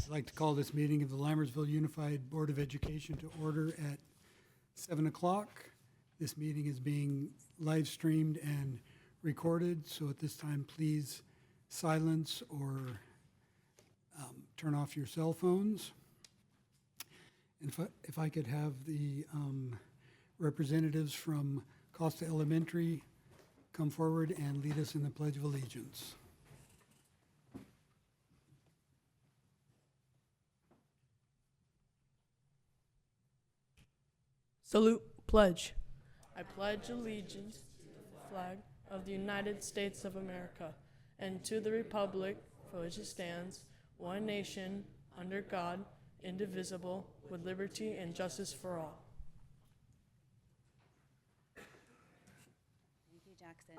I'd like to call this meeting of the Lammersville Unified Board of Education to order at 7 o'clock. This meeting is being live streamed and recorded, so at this time, please silence or turn off your cell phones. And if I could have the representatives from Costa Elementary come forward and lead us in the Pledge of Allegiance. Salute, pledge. I pledge allegiance to the flag of the United States of America and to the republic for which it stands, one nation, under God, indivisible, with liberty and justice for all. Thank you, Jackson.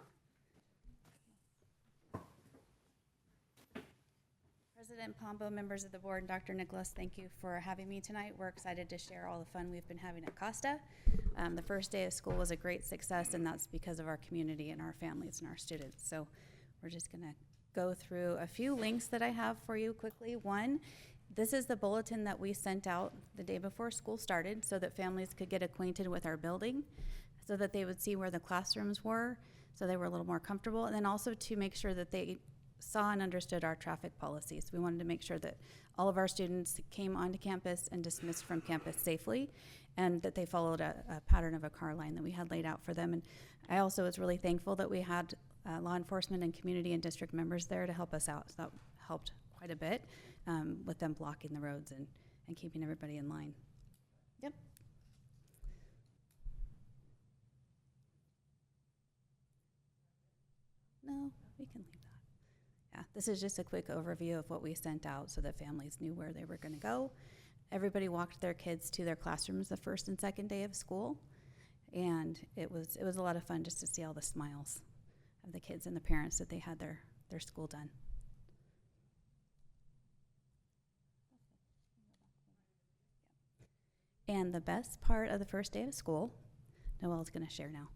President Pombo, members of the board, and Dr. Nicholas, thank you for having me tonight. We're excited to share all the fun we've been having at Costa. The first day of school was a great success, and that's because of our community and our families and our students. So we're just going to go through a few links that I have for you quickly. One, this is the bulletin that we sent out the day before school started so that families could get acquainted with our building, so that they would see where the classrooms were, so they were a little more comfortable, and then also to make sure that they saw and understood our traffic policies. We wanted to make sure that all of our students came onto campus and dismissed from campus safely, and that they followed a pattern of a car line that we had laid out for them. And I also was really thankful that we had law enforcement and community and district members there to help us out. So that helped quite a bit with them blocking the roads and keeping everybody in line. Yep. No, we can leave that. Yeah, this is just a quick overview of what we sent out so that families knew where they were going to go. Everybody walked their kids to their classrooms the first and second day of school, and it was a lot of fun just to see all the smiles of the kids and the parents that they had their school done. And the best part of the first day of school, Noelle's going to share now.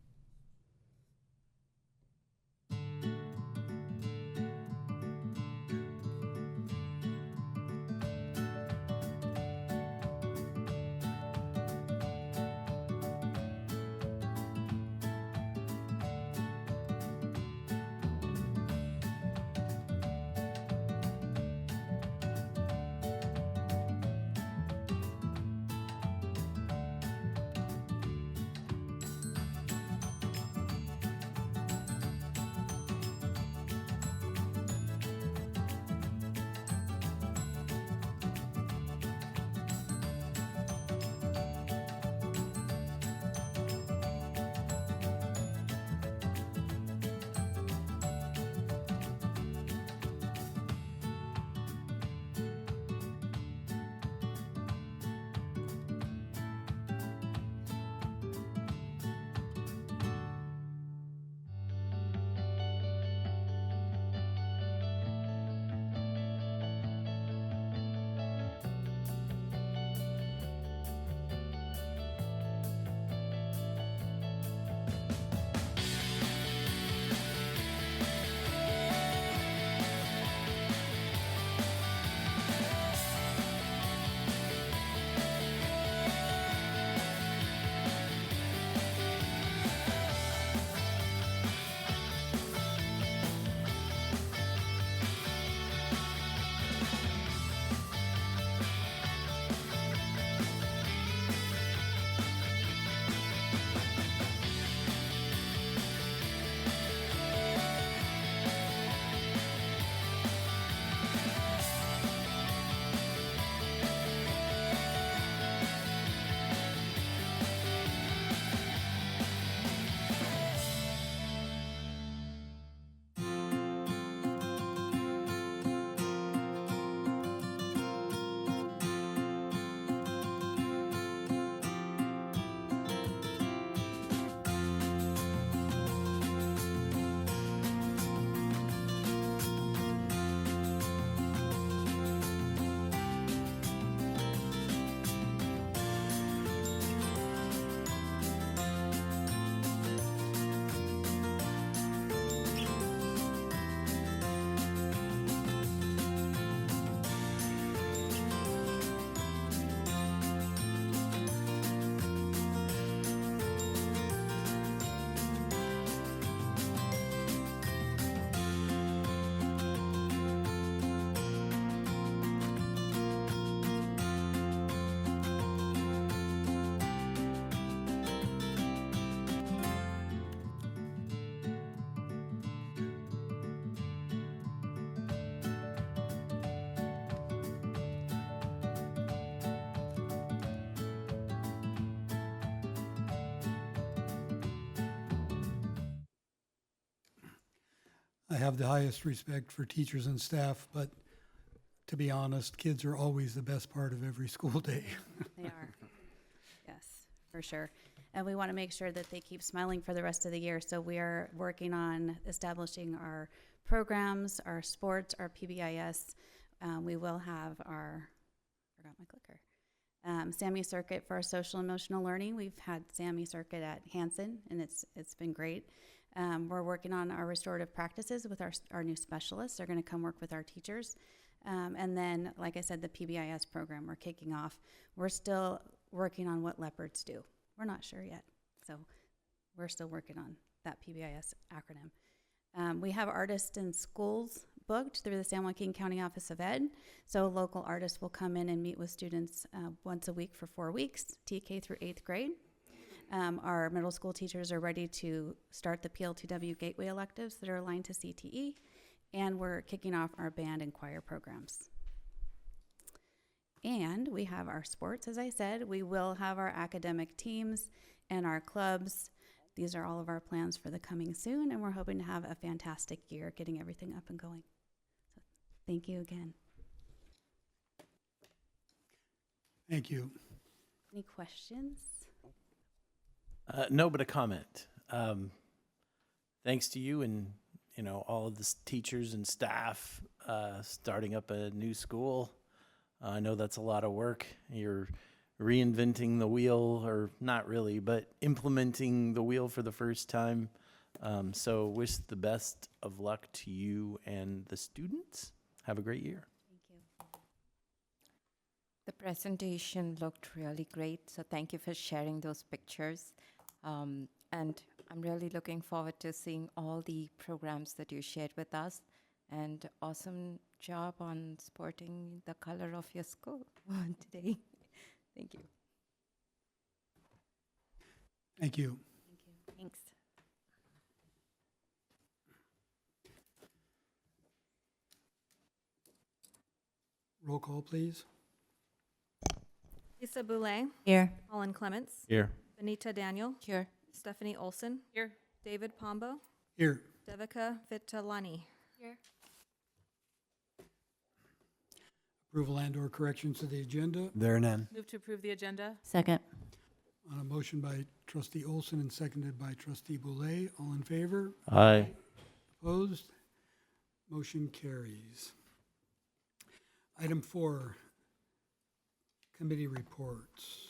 I have the highest respect for teachers and staff, but to be honest, kids are always the best part of every school day. They are. Yes, for sure. And we want to make sure that they keep smiling for the rest of the year. So we are working on establishing our programs, our sports, our PBIS. We will have our, forgot my clicker, SAMI circuit for our social emotional learning. We've had SAMI circuit at Hanson, and it's been great. We're working on our restorative practices with our new specialists. They're going to come work with our teachers. And then, like I said, the PBIS program we're kicking off. We're still working on what leopards do. We're not sure yet. So we're still working on that PBIS acronym. We have artists in schools booked through the San Joaquin County Office of Ed. So local artists will come in and meet with students once a week for 4 weeks, TK through 8th grade. Our middle school teachers are ready to start the PL2W Gateway electives that are aligned to CTE. And we're kicking off our band and choir programs. And we have our sports, as I said. We will have our academic teams and our clubs. These are all of our plans for the coming soon, and we're hoping to have a fantastic year getting everything up and going. So thank you again. Thank you. Any questions? No, but a comment. Thanks to you and all of the teachers and staff starting up a new school. I know that's a lot of work. You're reinventing the wheel, or not really, but implementing the wheel for the first time. So wish the best of luck to you and the students. Have a great year. Thank you. The presentation looked really great, so thank you for sharing those pictures. And I'm really looking forward to seeing all the programs that you shared with us. And awesome job on sporting the color of your school today. Thank you. Thank you. Thank you. Thanks. Roll call, please. Lisa Boulay, Here. Colin Clements, Here. Benita Daniel, Here. Stephanie Olson, Here. David Pombo, Here. Devika Vitalani. Here. Approval and/or corrections to the agenda. There are none. Move to approve the agenda. Second. On a motion by trustee Olson and seconded by trustee Boulay. All in favor? Aye. Opposed? Motion carries. Item 4, committee reports.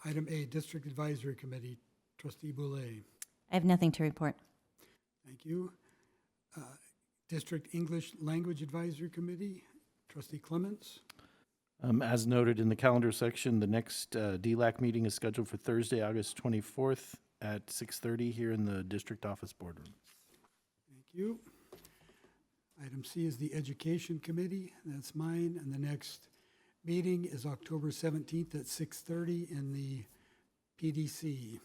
Item A, District Advisory Committee, trustee Boulay. I have nothing to report. Thank you. District English Language Advisory Committee, trustee Clements. As noted in the calendar section, the next DLAC meeting is scheduled for Thursday, August 24th at 6:30 here in the district office boardroom. Thank you. Item C is the Education Committee. That's mine. And the next meeting is October 17th at 6:30 in the PDC.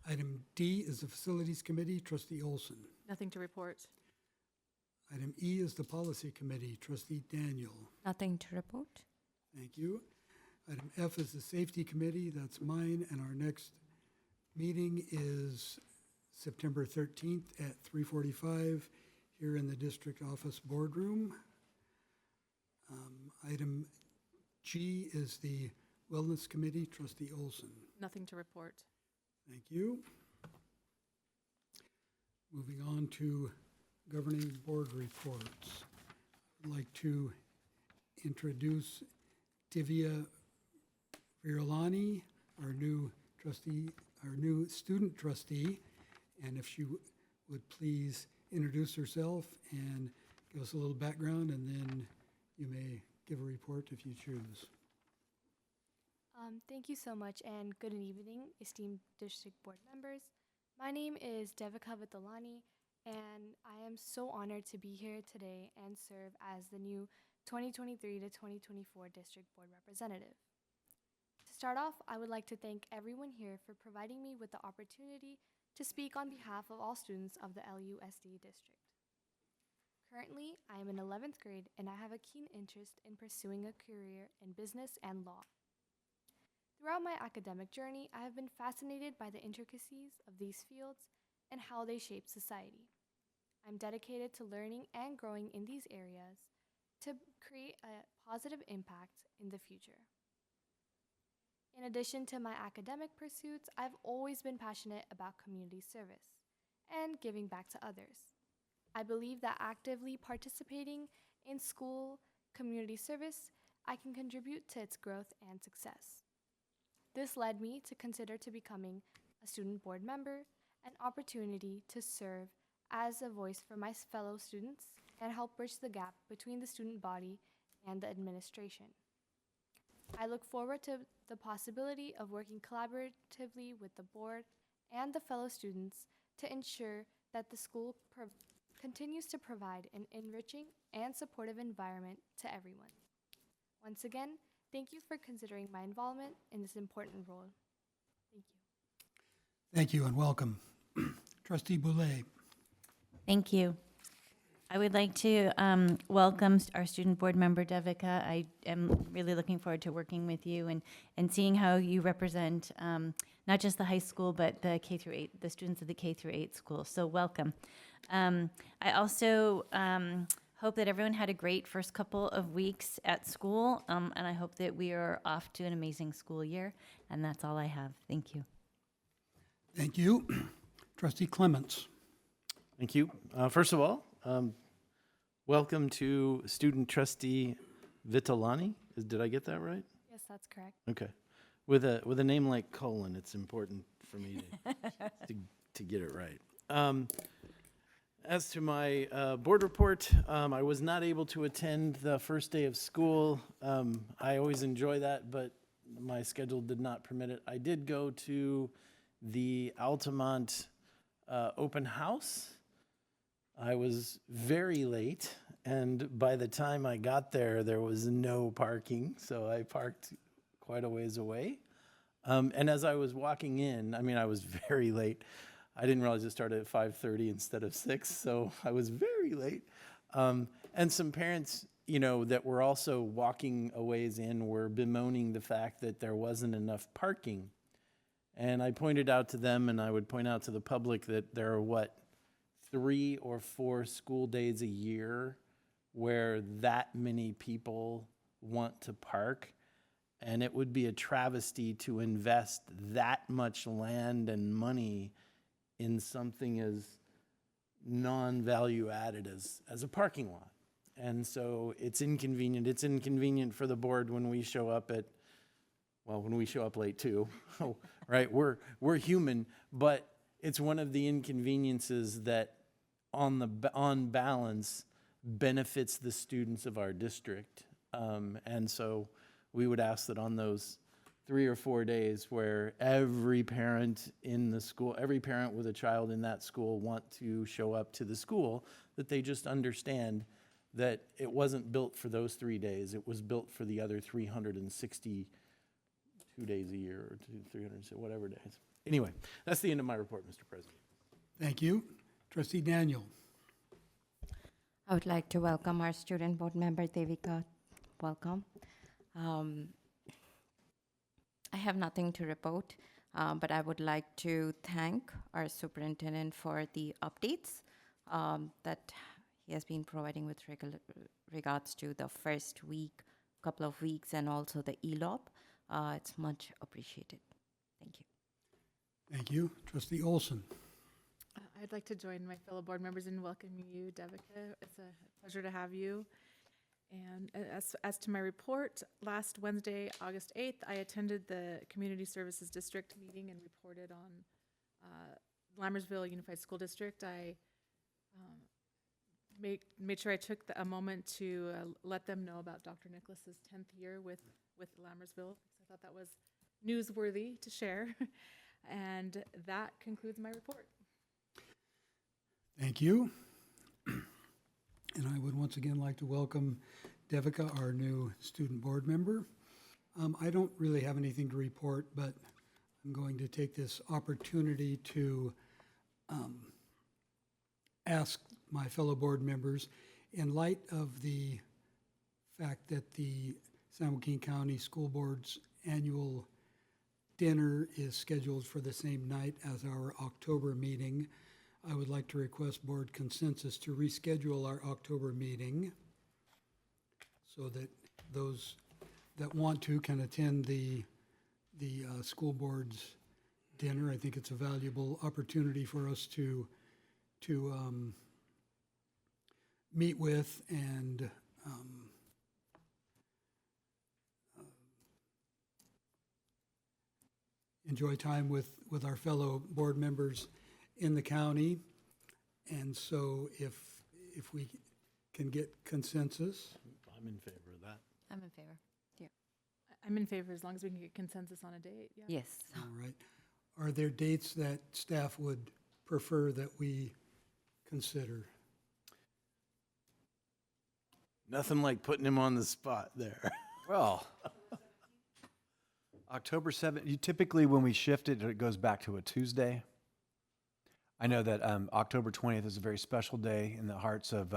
Item D is the Facilities Committee, trustee Olson. Nothing to report. Item E is the Policy Committee, trustee Daniel. Nothing to report. Thank you. Item F is the Safety Committee. That's mine. And our next meeting is September 13th at 3:45 here in the district office boardroom. Item G is the Wellness Committee, trustee Olson. Nothing to report. Thank you. Moving on to governing board reports. I'd like to introduce Divya Virulani, our new trustee, our new student trustee. And if she would please introduce herself and give us a little background, and then you may give a report if you choose. Thank you so much, and good evening, esteemed district board members. My name is Devika Vitalani, and I am so honored to be here today and serve as the new 2023 to 2024 district board representative. To start off, I would like to thank everyone here for providing me with the opportunity to speak on behalf of all students of the LUSD district. Currently, I am in 11th grade, and I have a keen interest in pursuing a career in business and law. Throughout my academic journey, I have been fascinated by the intricacies of these fields and how they shape society. I'm dedicated to learning and growing in these areas to create a positive impact in the future. In addition to my academic pursuits, I've always been passionate about community service and giving back to others. I believe that actively participating in school community service, I can contribute to its growth and success. This led me to consider to becoming a student board member, an opportunity to serve as a voice for my fellow students and help bridge the gap between the student body and the administration. I look forward to the possibility of working collaboratively with the board and the fellow students to ensure that the school continues to provide an enriching and supportive environment to everyone. Once again, thank you for considering my involvement in this important role. Thank you. Thank you and welcome. Trustee Boulay. Thank you. I would like to welcome our student board member, Devika. I am really looking forward to working with you and seeing how you represent not just the high school, but the K through 8, the students of the K through 8 school. So welcome. I also hope that everyone had a great first couple of weeks at school, and I hope that we are off to an amazing school year. And that's all I have. Thank you. Thank you. Trustee Clements. Thank you. First of all, welcome to student trustee Vitolani. Did I get that right? Yes, that's correct. Okay. With a name like Colin, it's important for me to get it right. As to my board report, I was not able to attend the first day of school. I always enjoy that, but my schedule did not permit it. I did go to the Altamont open house. I was very late, and by the time I got there, there was no parking, so I parked quite a ways away. And as I was walking in, I was very late. I didn't realize it started at 5:30 instead of 6, so I was very late. And some parents, that were also walking a ways in were bemoaning the fact that there wasn't enough parking. And I pointed out to them, and I would point out to the public, that there are, 3 or 4 school days a year where that many people want to park. And it would be a travesty to invest that much land and money in something as non-value added as a parking lot. And so it's inconvenient. It's inconvenient for the board when we show up when we show up late too, right? We're human, but it's one of the inconveniences that on balance benefits the students of our district. And so we would ask that on those 3 or 4 days where every parent in the school, every parent with a child in that school want to show up to the school, that they just understand that it wasn't built for those 3 days. It was built for the other 362 days a year, or 300, whatever days. Anyway, that's the end of my report, Mr. President. Thank you. Trustee Daniel. I would like to welcome our student board member, Devika. Welcome. I have nothing to report, but I would like to thank our superintendent for the updates that he has been providing with regards to the first week, couple of weeks, and also the ELOP. It's much appreciated. Thank you. Thank you. Trustee Olson. I'd like to join my fellow board members in welcoming you, Devika. It's a pleasure to have you. And as to my report, last Wednesday, August 8th, I attended the Community Services District meeting and reported on Lammersville Unified School District. I made sure I took a moment to let them know about Dr. Nicholas's 10th year with Lammersville, because I thought that was newsworthy to share. And that concludes my report. Thank you. And I would once again like to welcome Devika, our new student board member. I don't really have anything to report, but I'm going to take this opportunity to ask my fellow board members, in light of the fact that the San Joaquin County School Board's annual dinner is scheduled for the same night as our October meeting. I would like to request board consensus to reschedule our October meeting so that those that want to can attend the school board's dinner. I think it's a valuable opportunity for us to meet with and enjoy time with our fellow board members in the county. And so if we can get consensus, I'm in favor of that. I'm in favor. I'm in favor as long as we can get consensus on a date, yeah. Yes. all right. Are there dates that staff would prefer that we consider? Nothing like putting him on the spot there. Well, October 7th, typically when we shift it, it goes back to a Tuesday. I know that October 20th is a very special day in the hearts of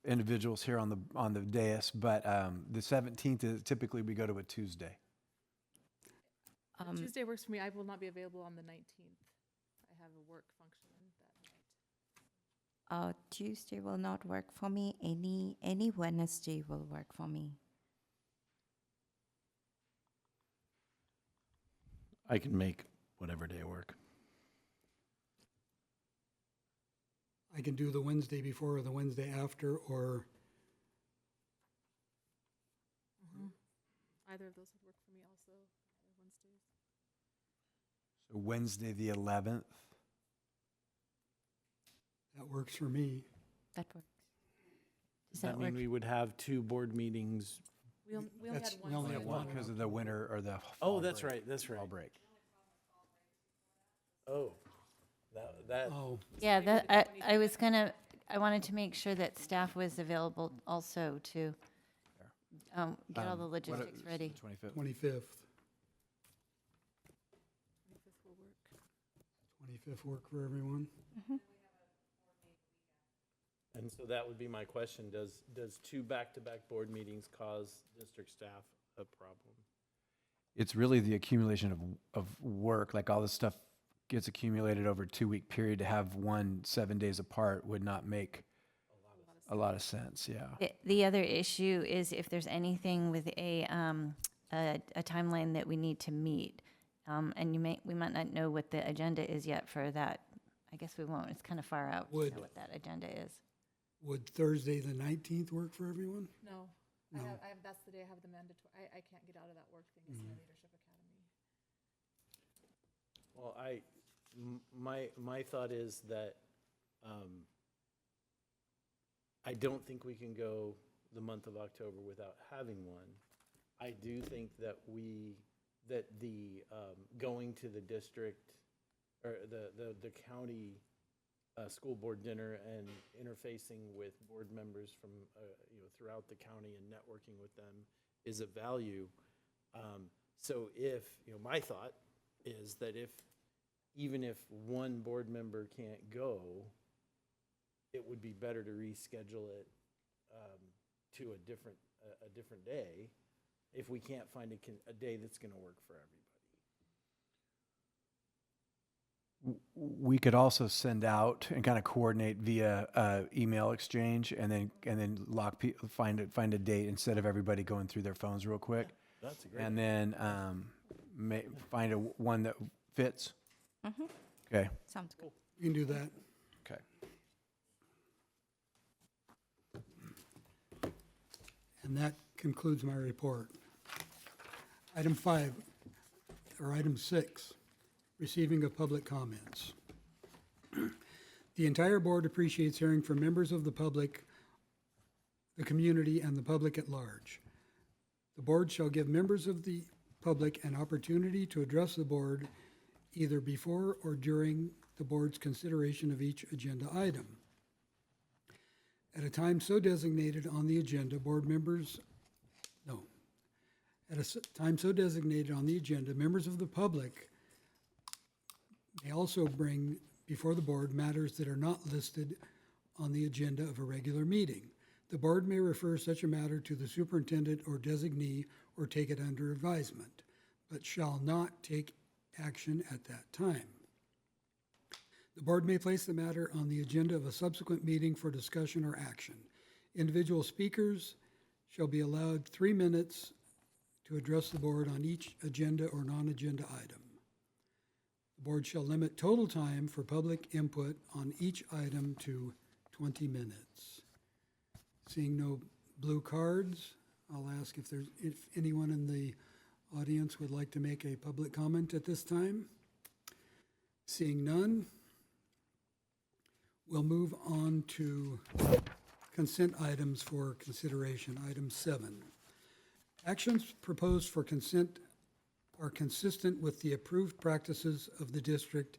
individuals here on the dais, but the 17th is typically we go to a Tuesday. Tuesday works for me. I will not be available on the 19th. I have a work function that night. Tuesday will not work for me. Any Wednesday will work for me. I can make whatever day work. I can do the Wednesday before or the Wednesday after, or Either of those would work for me also, Wednesdays. So Wednesday the 11th. that works for me. That works. Does That that mean work? we would have 2 board meetings? We only That's- had we one. only so have I one. don't Because know. of the winter or the Oh, fall that's break. right, that's right. Fall break. Oh, that Oh, Yeah, I was I wanted to make sure that staff was available also to get all the What- logistics ready. 25th. 25th. 25th will work. 25th work for everyone? And so that would be my question. Does 2 back-to-back board meetings cause district staff a problem? It's really the accumulation of work, like all this stuff gets accumulated over a 2-week period. To have one 7 days apart would not make a lot of sense, yeah. The other issue is if there's anything with a timeline that we need to meet, and we might not know what the agenda is yet for that. I guess we won't. It's kind of far out to Would- know what that agenda is. Would Thursday, the 19th work for everyone? No, No. I have, that's the day I have the mandatory, I can't get out of that work thing, it's my leadership academy. Well, my thought is that I don't think we can go the month of October without having one. I do think that the going to the district or the county school board dinner and interfacing with board members from throughout the county and networking with them is of value. So if my thought is that even if one board member can't go, it would be better to reschedule it to a different day if we can't find a day that's going to work for everybody. We could also send out and kind of coordinate via email exchange, and then find a date instead of everybody going through their phones real quick, That's a great. and then find one that fits. Okay. Sounds good. You can do that. Okay. And that concludes my report. Item 6, receiving of public comments. The entire board appreciates hearing from members of the public, the community, and the public at large. The board shall give members of the public an opportunity to address the board either before or during the board's consideration of each agenda item. At a time so designated on the agenda, members of the public may also bring before the board matters that are not listed on the agenda of a regular meeting. The board may refer such a matter to the superintendent or designee or take it under advisement. but shall not take action at that time. The board may place the matter on the agenda of a subsequent meeting for discussion or action. Individual speakers shall be allowed 3 minutes to address the board on each agenda or non-agenda item. The board shall limit total time for public input on each item to 20 minutes. Seeing no blue cards, I'll ask if anyone in the audience would like to make a public comment at this time. Seeing none, we'll move on to consent items for consideration. Item 7. Actions proposed for consent are consistent with the approved practices of the district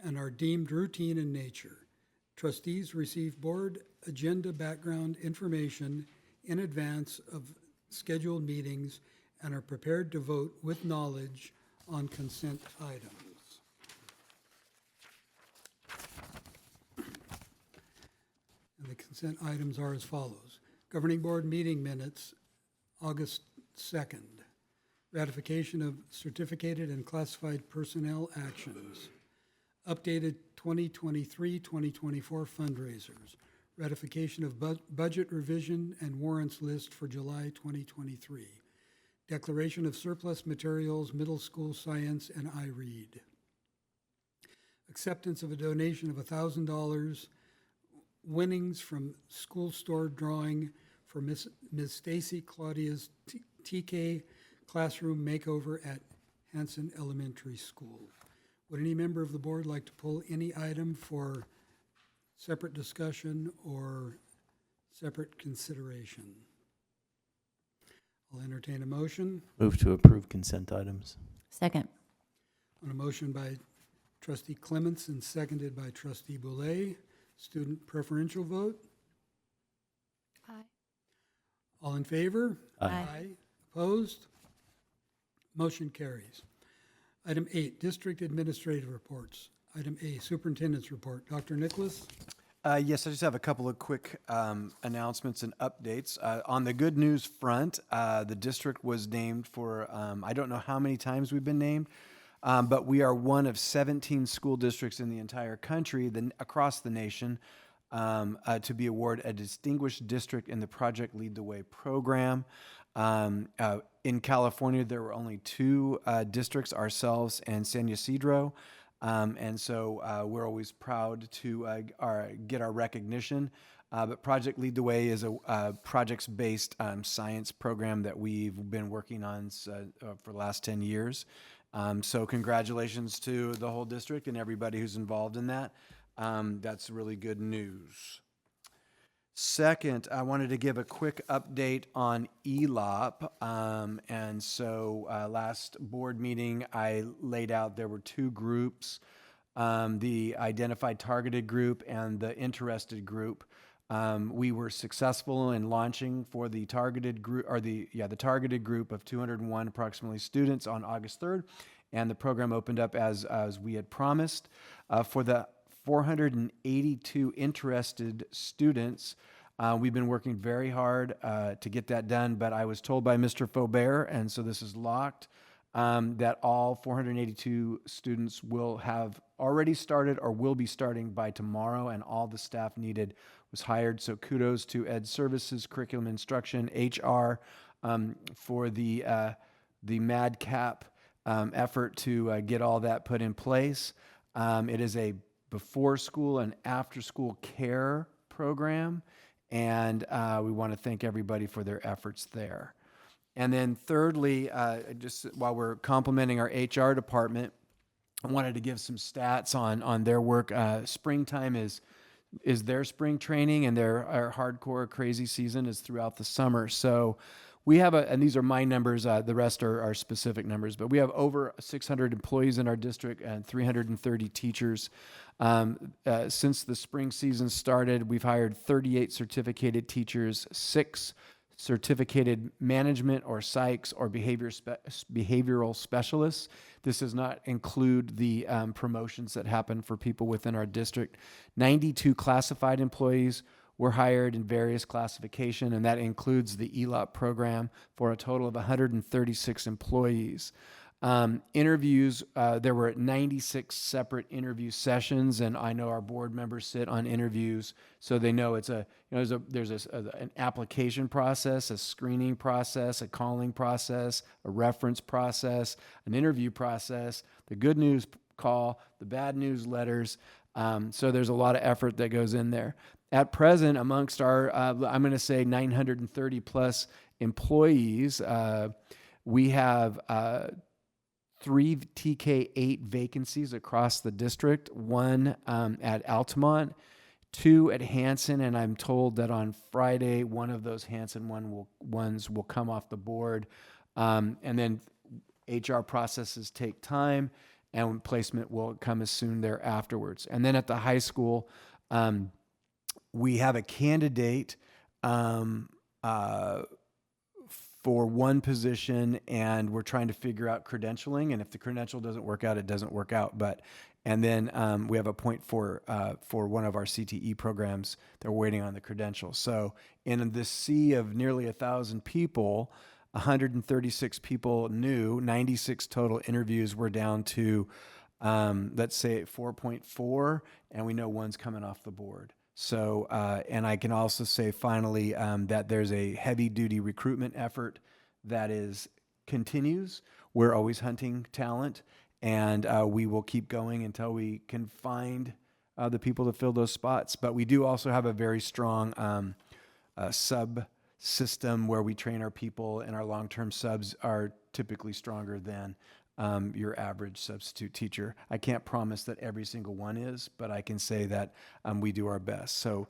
and are deemed routine in nature. Trustees receive board agenda background information in advance of scheduled meetings and are prepared to vote with knowledge on consent items. And the consent items are as follows. Governing Board meeting minutes, August 2nd. Ratification of certificated and classified personnel actions. Updated 2023-2024 fundraisers. Ratification of budget revision and warrants list for July 2023. Declaration of surplus materials, middle school science, and iRead. Acceptance of a donation of $1,000. Winnings from school store drawing for Ms. Stacy Claudia's TK classroom makeover at Hanson Elementary School. Would any member of the board like to pull any item for separate discussion or separate consideration? I'll entertain a motion. Move to approve consent items. Second. On a motion by Trustee Clements and seconded by Trustee Boulay. Student preferential vote. Aye. All in favor? Aye. Opposed? Motion carries. Item 8, District Administrative Reports. Item A, Superintendent's Report. Dr. Nicholas? Yes, I just have a couple of quick announcements and updates. On the good news front, the district was named for, I don't know how many times we've been named, but we are one of 17 school districts in the entire country, across the nation, to be awarded a Distinguished District in the Project Lead the Way program. In California, there were only 2 districts, ourselves and San Ysidro. And so we're always proud to get our recognition. But Project Lead the Way is a projects-based science program that we've been working on for the last 10 years. So congratulations to the whole district and everybody who's involved in that. That's really good news. Second, I wanted to give a quick update on ELOP. And so last board meeting, I laid out there were 2 groups, the identified targeted group and the interested group. We were successful in launching for the targeted group, or the targeted group of 201 approximately students on August 3rd. And the program opened up as we had promised. For the 482 interested students. We've been working very hard to get that done, but I was told by Mr. Faubert, and so this is locked, that all 482 students will have already started or will be starting by tomorrow, and all the staff needed was hired. So kudos to Ed Services, Curriculum Instruction, HR, for the MADCAP effort to get all that put in place. It is a before school and after school care program, and we want to thank everybody for their efforts there. And then thirdly, just while we're complimenting our HR department, I wanted to give some stats on their work. Springtime is their spring training, and our hardcore crazy season is throughout the summer. So we have and these are my numbers, the rest are specific numbers, but we have over 600 employees in our district and 330 teachers. Since the spring season started, we've hired 38 certificated teachers, 6 certificated management or psychs or behavioral specialists. This does not include the promotions that happen for people within our district. 92 classified employees were hired in various classification, and that includes the ELOP program for a total of 136 employees. Interviews, there were 96 separate interview sessions, and I know our board members sit on interviews, so they know it's there's an application process, a screening process, a calling process, a reference process, an interview process, the good news call, the bad news letters. So there's a lot of effort that goes in there. At present, amongst our, I'm going to say 930 plus employees, we have 3 TK8 vacancies across the district, 1 at Altamont, 2 at Hanson, and I'm told that on Friday, one of those Hanson ones will come off the board. And then HR processes take time, and placement will come as soon there afterwards. And then at the high school, we have a candidate for one position, and we're trying to figure out credentialing. And if the credential doesn't work out, it doesn't work out. And then we have a point for one of our CTE programs. They're waiting on the credential. So in this sea of nearly 1,000 people, 136 people new, 96 total interviews. We're down to, let's say 4.4, and we know one's coming off the board. So, and I can also say finally that there's a heavy duty recruitment effort that continues. We're always hunting talent, and we will keep going until we can find the people to fill those spots. But we do also have a very strong sub system where we train our people, and our long-term subs are typically stronger than your average substitute teacher. I can't promise that every single one is, but I can say that we do our best. So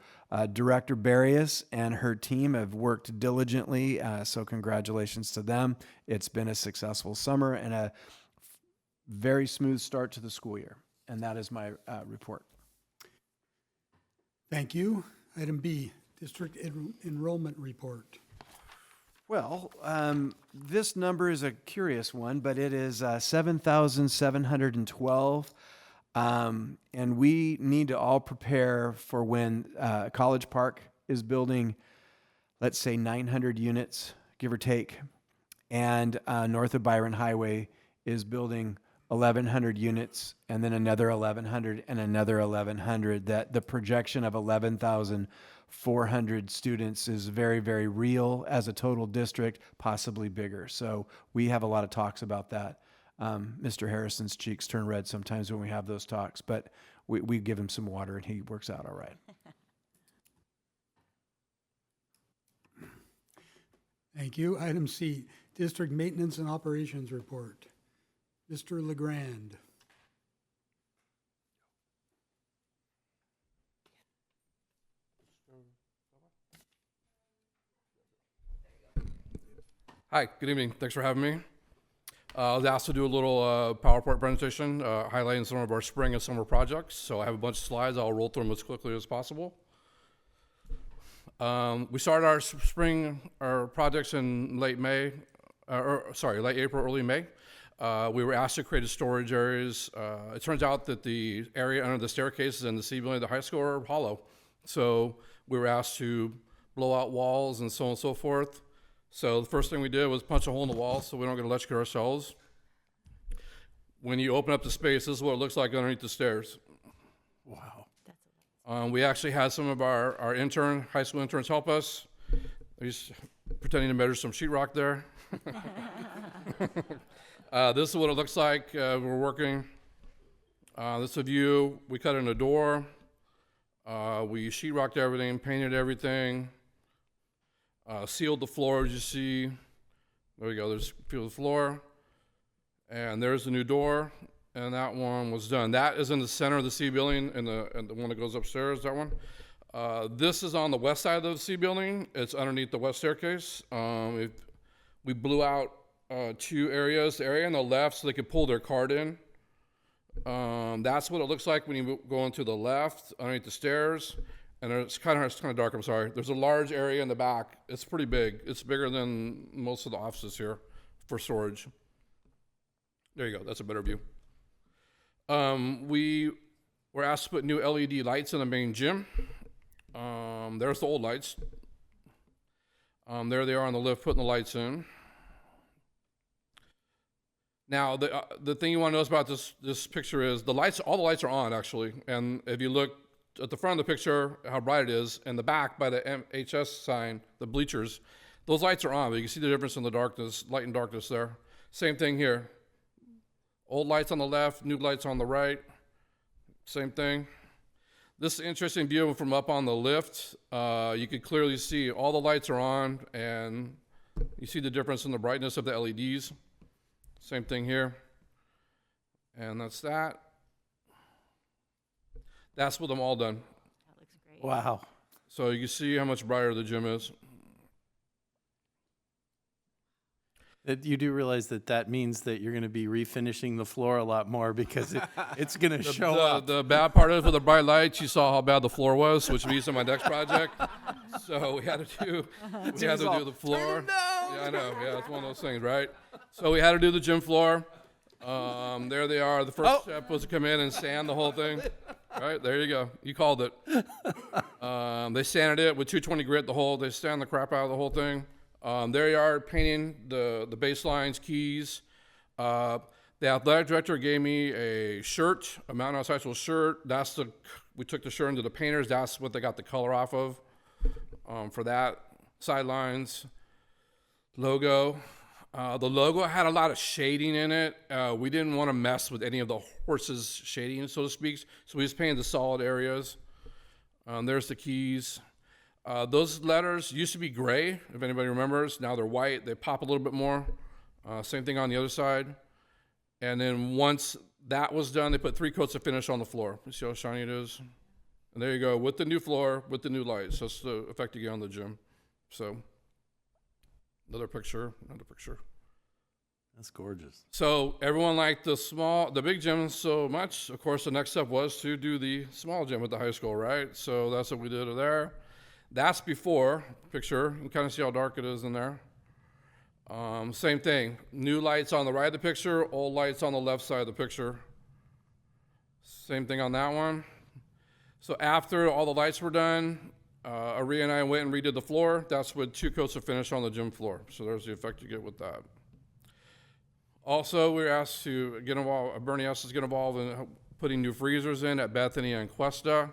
Director Barrios and her team have worked diligently, so congratulations to them. It's been a successful summer and a very smooth start to the school year. And that is my report. Thank you. Item B, District Enrollment Report. Well, this number is a curious one, but it is 7,712. And we need to all prepare for when College Park is building, let's say 900 units, give or take. And north of Byron Highway is building 1,100 units, and then another 1,100 and another 1,100. That the projection of 11,400 students is very, very real as a total district, possibly bigger. So we have a lot of talks about that. Mr. Harrison's cheeks turn red sometimes when we have those talks, but we give him some water and he works out all right. Thank you. Item C, District Maintenance and Operations Report. Mr. LeGrand. Hi, good evening. Thanks for having me. I was asked to do a little PowerPoint presentation highlighting some of our spring and summer projects. So I have a bunch of slides. I'll roll through them as quickly as possible. We started our projects in late April, early May. We were asked to create storage areas. It turns out that the area under the staircases in the C building of the high school are hollow. So we were asked to blow out walls and so on and so forth. So the first thing we did was punch a hole in the wall so we don't get electrocuted ourselves. When you open up the space, this is what it looks like underneath the stairs. Wow. We actually had some of our high school interns help us. He's pretending to measure some sheetrock there. This is what it looks like. We're working. This is a view. We cut in a door. We sheetrocked everything, painted everything, sealed the floor, as you see. There we go. There's a view of the floor. And there's the new door. And that one was done. That is in the center of the C building, and the one that goes upstairs, that one. This is on the west side of the C building. It's underneath the west staircase. We blew out 2 areas. The area on the left so they could pull their cart in. That's what it looks like when you go into the left, underneath the stairs. And it's kind of dark, I'm sorry. There's a large area in the back. It's pretty big. It's bigger than most of the offices here for storage. There you go. That's a better view. We were asked to put new LED lights in the main gym. There's the old lights. There they are on the lift, putting the lights in. Now, the thing you want to notice about this picture is all the lights are on, actually. And if you look at the front of the picture, how bright it is, and the back by the MHS sign, the bleachers, those lights are on, but you can see the difference in the darkness, light and darkness there. Same thing here. Old lights on the left, new lights on the right. Same thing. This is an interesting view from up on the lift. You can clearly see all the lights are on, and you see the difference in the brightness of the LEDs. Same thing here. And that's that. That's with them all done. That looks great. Wow. So you can see how much brighter the gym is. You do realize that means that you're going to be refinishing the floor a lot more because it's going to show up. The bad part is with the bright lights, you saw how bad the floor was, which means in my next project. So we had to do the floor. Yeah, I know. Yeah, it's one of those things, right? So we had to do the gym floor. There they are. The first step was to come in and sand the whole thing. Right, there you go. You called it. They sanded it with 220 grit, they sand the crap out of the whole thing. There you are, painting the baselines, keys. The athletic director gave me a shirt, a Mountain House High School shirt. We took the shirt into the painters. That's what they got the color off of for that. Sidelines, logo. The logo had a lot of shading in it. We didn't want to mess with any of the horses' shading, so to speak. So we just painted the solid areas. There's the keys. Those letters used to be gray, if anybody remembers. Now they're white. They pop a little bit more. Same thing on the other side. And then once that was done, they put 3 coats of finish on the floor. You see how shiny it is? And there you go, with the new floor, with the new lights. That's the effect you get on the gym. So, another picture. That's gorgeous. So everyone liked the big gym so much. Of course, the next step was to do the small gym at the high school, right? So that's what we did there. That's before picture. You can kind of see how dark it is in there. Same thing. New lights on the right of the picture, old lights on the left side of the picture. Same thing on that one. So after all the lights were done, Aria and I went and redid the floor. That's with 2 coats of finish on the gym floor. So there's the effect you get with that. Also, we were asked to get involved, Bernie asked us to get involved in putting new freezers in at Bethany and Cuesta.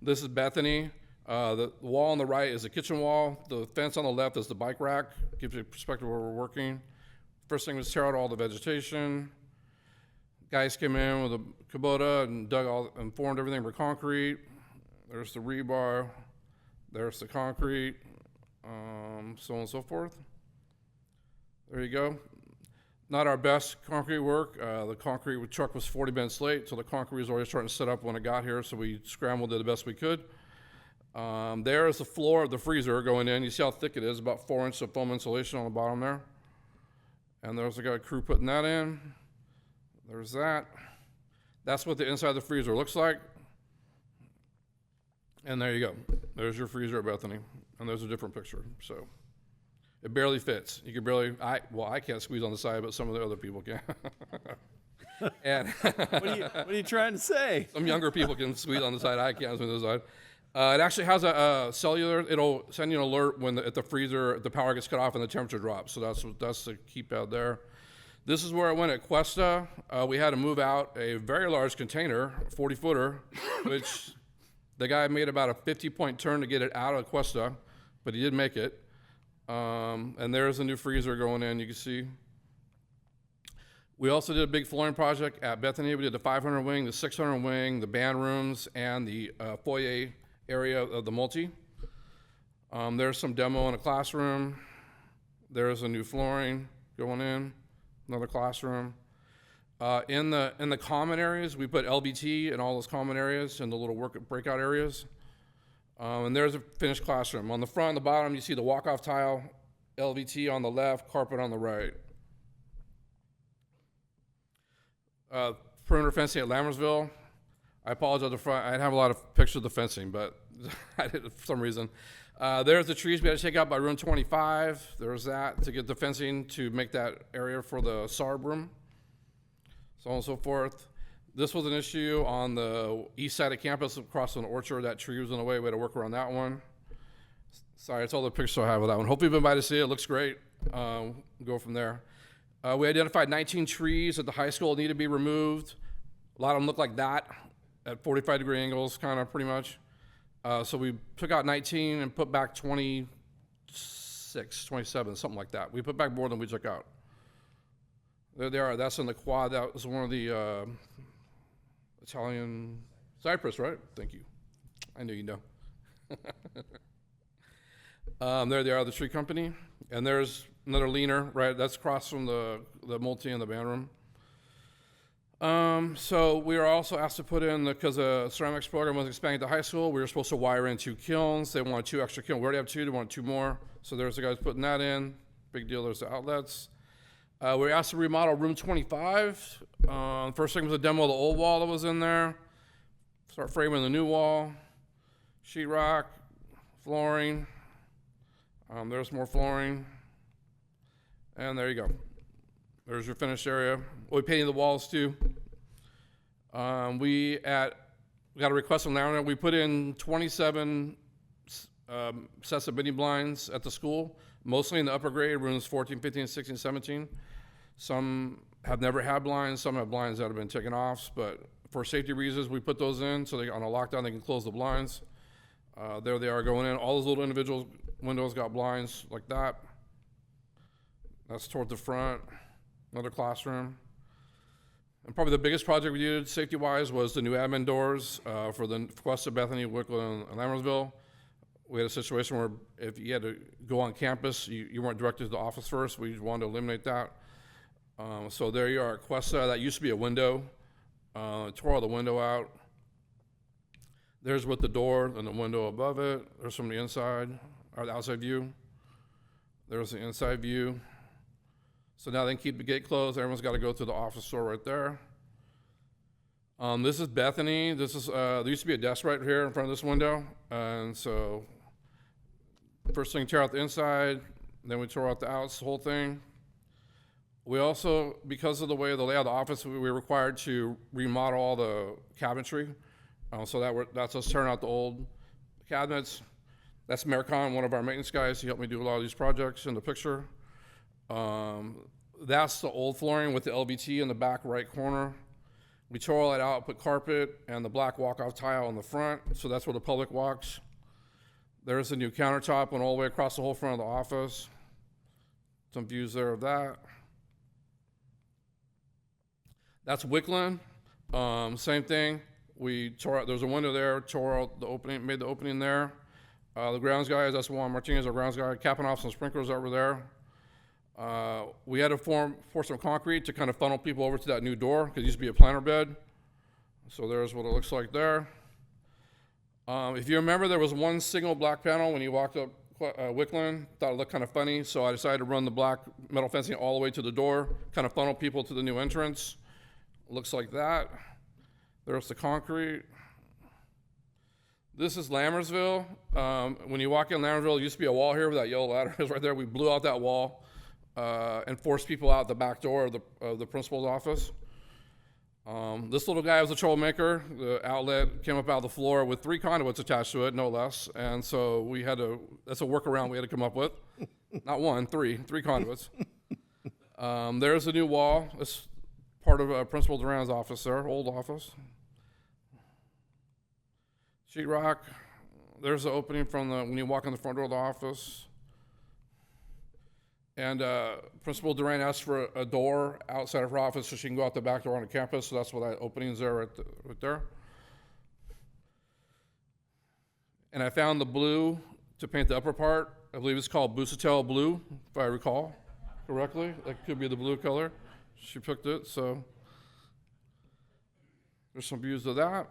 This is Bethany. The wall on the right is the kitchen wall. The fence on the left is the bike rack. Gives you a perspective where we're working. First thing was tear out all the vegetation. Guys came in with a Kubota and and formed everything for concrete. There's the rebar. There's the concrete. So on and so forth. There you go. Not our best concrete work. The concrete truck was 40 minutes late, so the concrete was already starting to set up when it got here, so we scrambled it the best we could. There is the floor of the freezer going in. You see how thick it is, about 4 inches of foam insulation on the bottom there. And there's a crew putting that in. There's that. That's what the inside of the freezer looks like. And there you go. There's your freezer at Bethany. And there's a different picture. So it barely fits. You can barely, I can't squeeze on the side, but some of the other people can. And What are you trying to say? some younger people can squeeze on the side. I can't squeeze on the side. It actually has a cellular. It'll send you an alert when the power gets cut off and the temperature drops. So that's the keypad there. This is where it went at Cuesta. We had to move out a very large container, 40-footer, which the guy made about a 50-point turn to get it out of Cuesta, but he did make it. And there's a new freezer going in, you can see. We also did a big flooring project at Bethany. We did the 500 wing, the 600 wing, the band rooms, and the foyer area of the multi. There's some demo in a classroom. There's a new flooring going in, another classroom. In the common areas, we put LVT in all those common areas and the little breakout areas. And there's a finished classroom. On the front and the bottom, you see the walk-off tile, LVT on the left, carpet on the right. Perimeter fencing at Lammersville. I apologize up front. I didn't have a lot of pictures of the fencing, but I did for some reason. There's the trees we had to take out by room 25. There's that to get the fencing to make that area for the SARB room, so on and so forth. This was an issue on the east side of campus across an orchard. That tree was in the way. We had to work around that one. Sorry, that's all the pictures I have of that one. Hopefully you've been by to see it. It looks great. Go from there. We identified 19 trees at the high school that need to be removed. A lot of them look like that at 45-degree angles, kind of pretty much. So we took out 19 and put back 26, 27, something like that. We put back more than we took out. There they are. That's in the quad. That was one of the Italian cypress, right? Thank you. I knew you know. There they are, the tree company. And there's another leaner, right? That's across from the multi and the band room. So we were also asked to put in, because the ceramics program was expanding to high school, we were supposed to wire in 2 kilns. They wanted 2 extra kilns. We already have 2, they wanted 2 more. So there's the guys putting that in. Big deal, there's the outlets. We were asked to remodel room 25. First thing was a demo of the old wall that was in there. Start framing the new wall. Sheetrock, flooring. There's more flooring. And there you go. There's your finished area. We painted the walls too. We got a request from Lammersville. We put in 27 sets of mini blinds at the school, mostly in the upper grade, rooms 14, 15, 16, 17. Some have never had blinds. Some have blinds that have been taken off. But for safety reasons, we put those in so on a lockdown they can close the blinds. There they are going in. All those little individual windows got blinds like that. That's toward the front. Another classroom. And probably the biggest project we did safety-wise was the new admin doors for the Questa, Bethany, Wicklow, and Lammersville. We had a situation where if you had to go on campus, you weren't directed to the office first. We wanted to eliminate that. So there you are, Questa. That used to be a window. Tore all the window out. There's with the door and the window above it. There's from the inside, or the outside view. There's the inside view. So now they can keep the gate closed. Everyone's got to go through the office door right there. This is Bethany. This is there used to be a desk right here in front of this window, and so first thing tear out the inside, then we tore out the outs, the whole thing. We also, because of the way the layout of the office, we were required to remodel all the cabinetry. So that's us tearing out the old cabinets. That's Maricon, one of our maintenance guys. He helped me do a lot of these projects in the picture. That's the old flooring with the LVT in the back right corner. We tore all that out, put carpet and the black walk-off tile in the front, so that's where the public walks. There's the new countertop, went all the way across the whole front of the office. Some views there of that. That's Wickland. Same thing. We tore out, there was a window there, tore out the opening, made the opening there. The grounds guys, that's Juan Martinez, our grounds guy, capping off some sprinklers over there. We had to pour some concrete to kind of funnel people over to that new door, because it used to be a planter bed. So there's what it looks like there. If you remember, there was one single black panel when you walked up Wickland. Thought it looked kind of funny, so I decided to run the black metal fencing all the way to the door, kind of funnel people to the new entrance. Looks like that. There's the concrete. This is Lammersville. When you walk in Lammersville, there used to be a wall here where that yellow ladder is right there. We blew out that wall and forced people out the back door of the principal's office. This little guy was a troublemaker. The outlet came up out of the floor with 3 conduits attached to it, no less. And so we had to, that's a workaround we had to come up with. Not 1, 3 conduits. There's the new wall. It's part of Principal Duran's office there, old office. Sheetrock. There's the opening from when you walk in the front door of the office. And Principal Duran asked for a door outside of her office so she can go out the back door on the campus. So that's what that opening's there, right there. And I found the blue to paint the upper part. I believe it's called Busatel Blue, if I recall correctly. That could be the blue color. She picked it, so there's some views of that.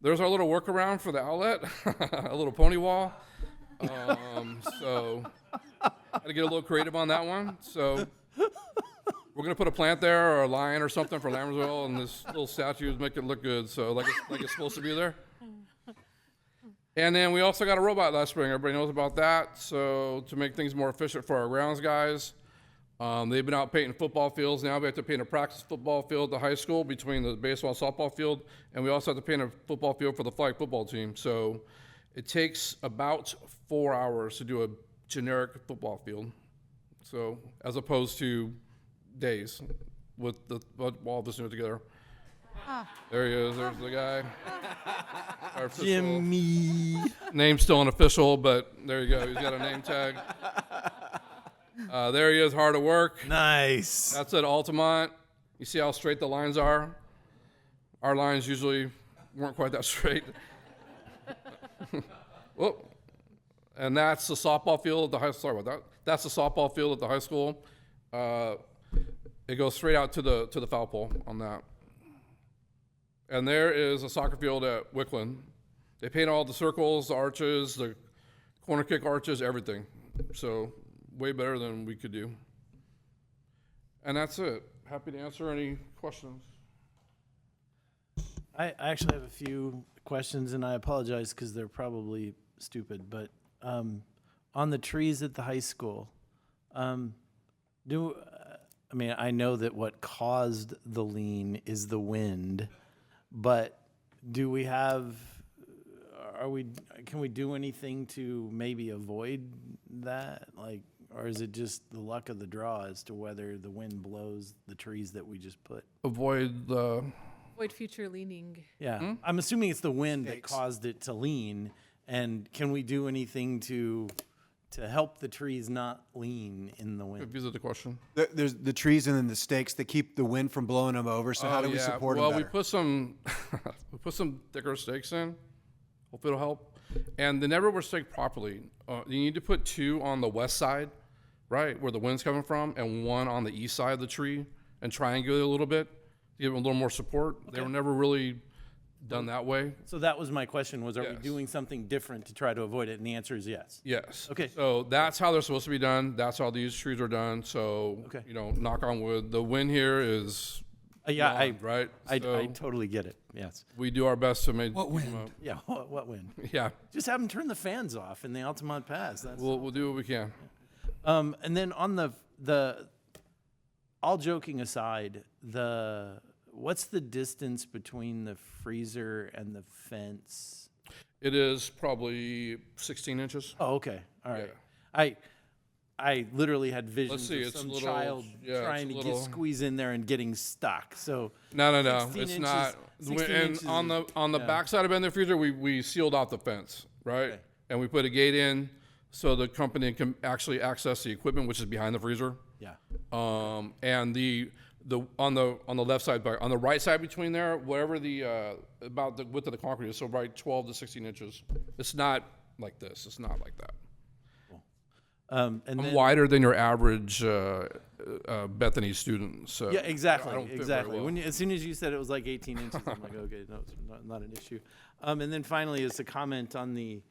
There's our little workaround for the outlet, a little pony wall. So I had to get a little creative on that one. So we're gonna put a plant there or a lion or something for Lammersville, and this little statue to make it look good. So like it's supposed to be there. And then we also got a robot last spring. Everybody knows about that. So to make things more efficient for our grounds guys, they've been out painting football fields. Now we have to paint a practice football field at the high school between the baseball and softball field, and we also have to paint a football field for the flag football team. So it takes about 4 hours to do a generic football field. So as opposed to days with all of us doing it together. There he is. There's the guy. Our official- Jimmy. Name's still unofficial, but there you go. He's got a name tag. There he is, hard at work. Nice. That's at Altamont. You see how straight the lines are? Our lines usually weren't quite that straight. Whoop. And that's the softball field at the high school. Sorry about that. That's the softball field at the high school. It goes straight out to the foul pole on that. And there is a soccer field at Wickland. They paint all the circles, the arches, the corner kick arches, everything. So way better than we could do. And that's it. Happy to answer any questions. I actually have a few questions, and I apologize because they're probably stupid. But on the trees at the high school, I mean, I know that what caused the lean is the wind, but do we have? Can we do anything to maybe avoid that? Like, or is it just the luck of the draw as to whether the wind blows the trees that we just put? Avoid the. Avoid future leaning. Yeah, I'm assuming it's the wind that Stakes. caused it to lean. And can we do anything to help the trees not lean in the wind? Repeat the question. There's the trees and then the stakes that keep the wind from blowing them over. So how do we support them Well, better? we put some we put some thicker stakes in. Hope it'll help. And they never were staked properly. You need to put 2 on the west side, right, where the wind's coming from, and 1 on the east side of the tree, and triangulate a little bit to give them a little more support. They were never really done that way. So that was my question: was are we Yes. doing something different to try to avoid it? And the answer is yes. Yes. Okay. So that's how they're supposed to be done. That's how these trees are done. So, Okay. knock on wood. The wind here is Yeah, gone, right? I So totally get it. Yes. we do our best to make What wind? Yeah. What wind? Yeah. Just have them turn the fans off in the Altamont Pass. That's We'll do what we can. and then on the all joking aside, what's the distance between the freezer and the fence? It is probably 16 inches. Oh, okay. All right. Yeah. I literally had visions see, of it's some little- child yeah, trying it's to little- squeeze in there and getting stuck. So No. 16 It's inches- not. 16 And inches on is- the yeah. back side of the freezer, we sealed off the fence, right? Okay. And we put a gate in so the company can actually access the equipment, which is behind the freezer. yeah. And the on the left side, on the right side between there, whatever the about the width of the concrete is, so right 12 to 16 inches. It's not like this. It's not like that. And I'm then, wider than your average Bethany student. So yeah, exactly, I don't fit very exactly. well. When as soon as you said it was like 18 inches, I'm like, okay, no, it's not an issue. And then finally, is a comment on the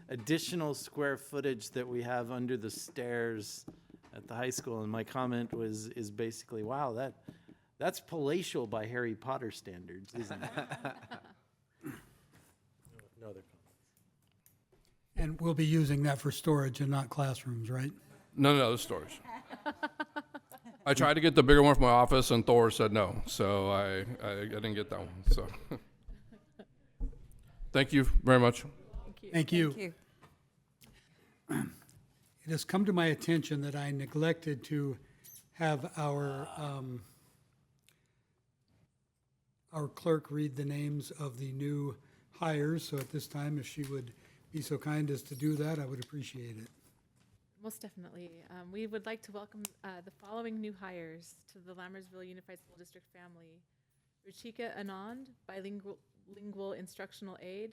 additional square footage that we have under the stairs at the high school. And my comment is basically, wow, that's palatial by Harry Potter standards, isn't it? No other comments. And we'll be using that for storage and not classrooms, right? No, this storage. I tried to get the bigger one for my office, and Thor said no, so I didn't get that one. So, thank you very much. Thank you. Thank you. It has come to my attention that I neglected to have our clerk read the names of the new hires. So at this time, if she would be so kind as to do that, I would appreciate it. Most definitely. We would like to welcome the following new hires to the Lammersville Unified School District family. Ruchika Anand, bilingual instructional aide.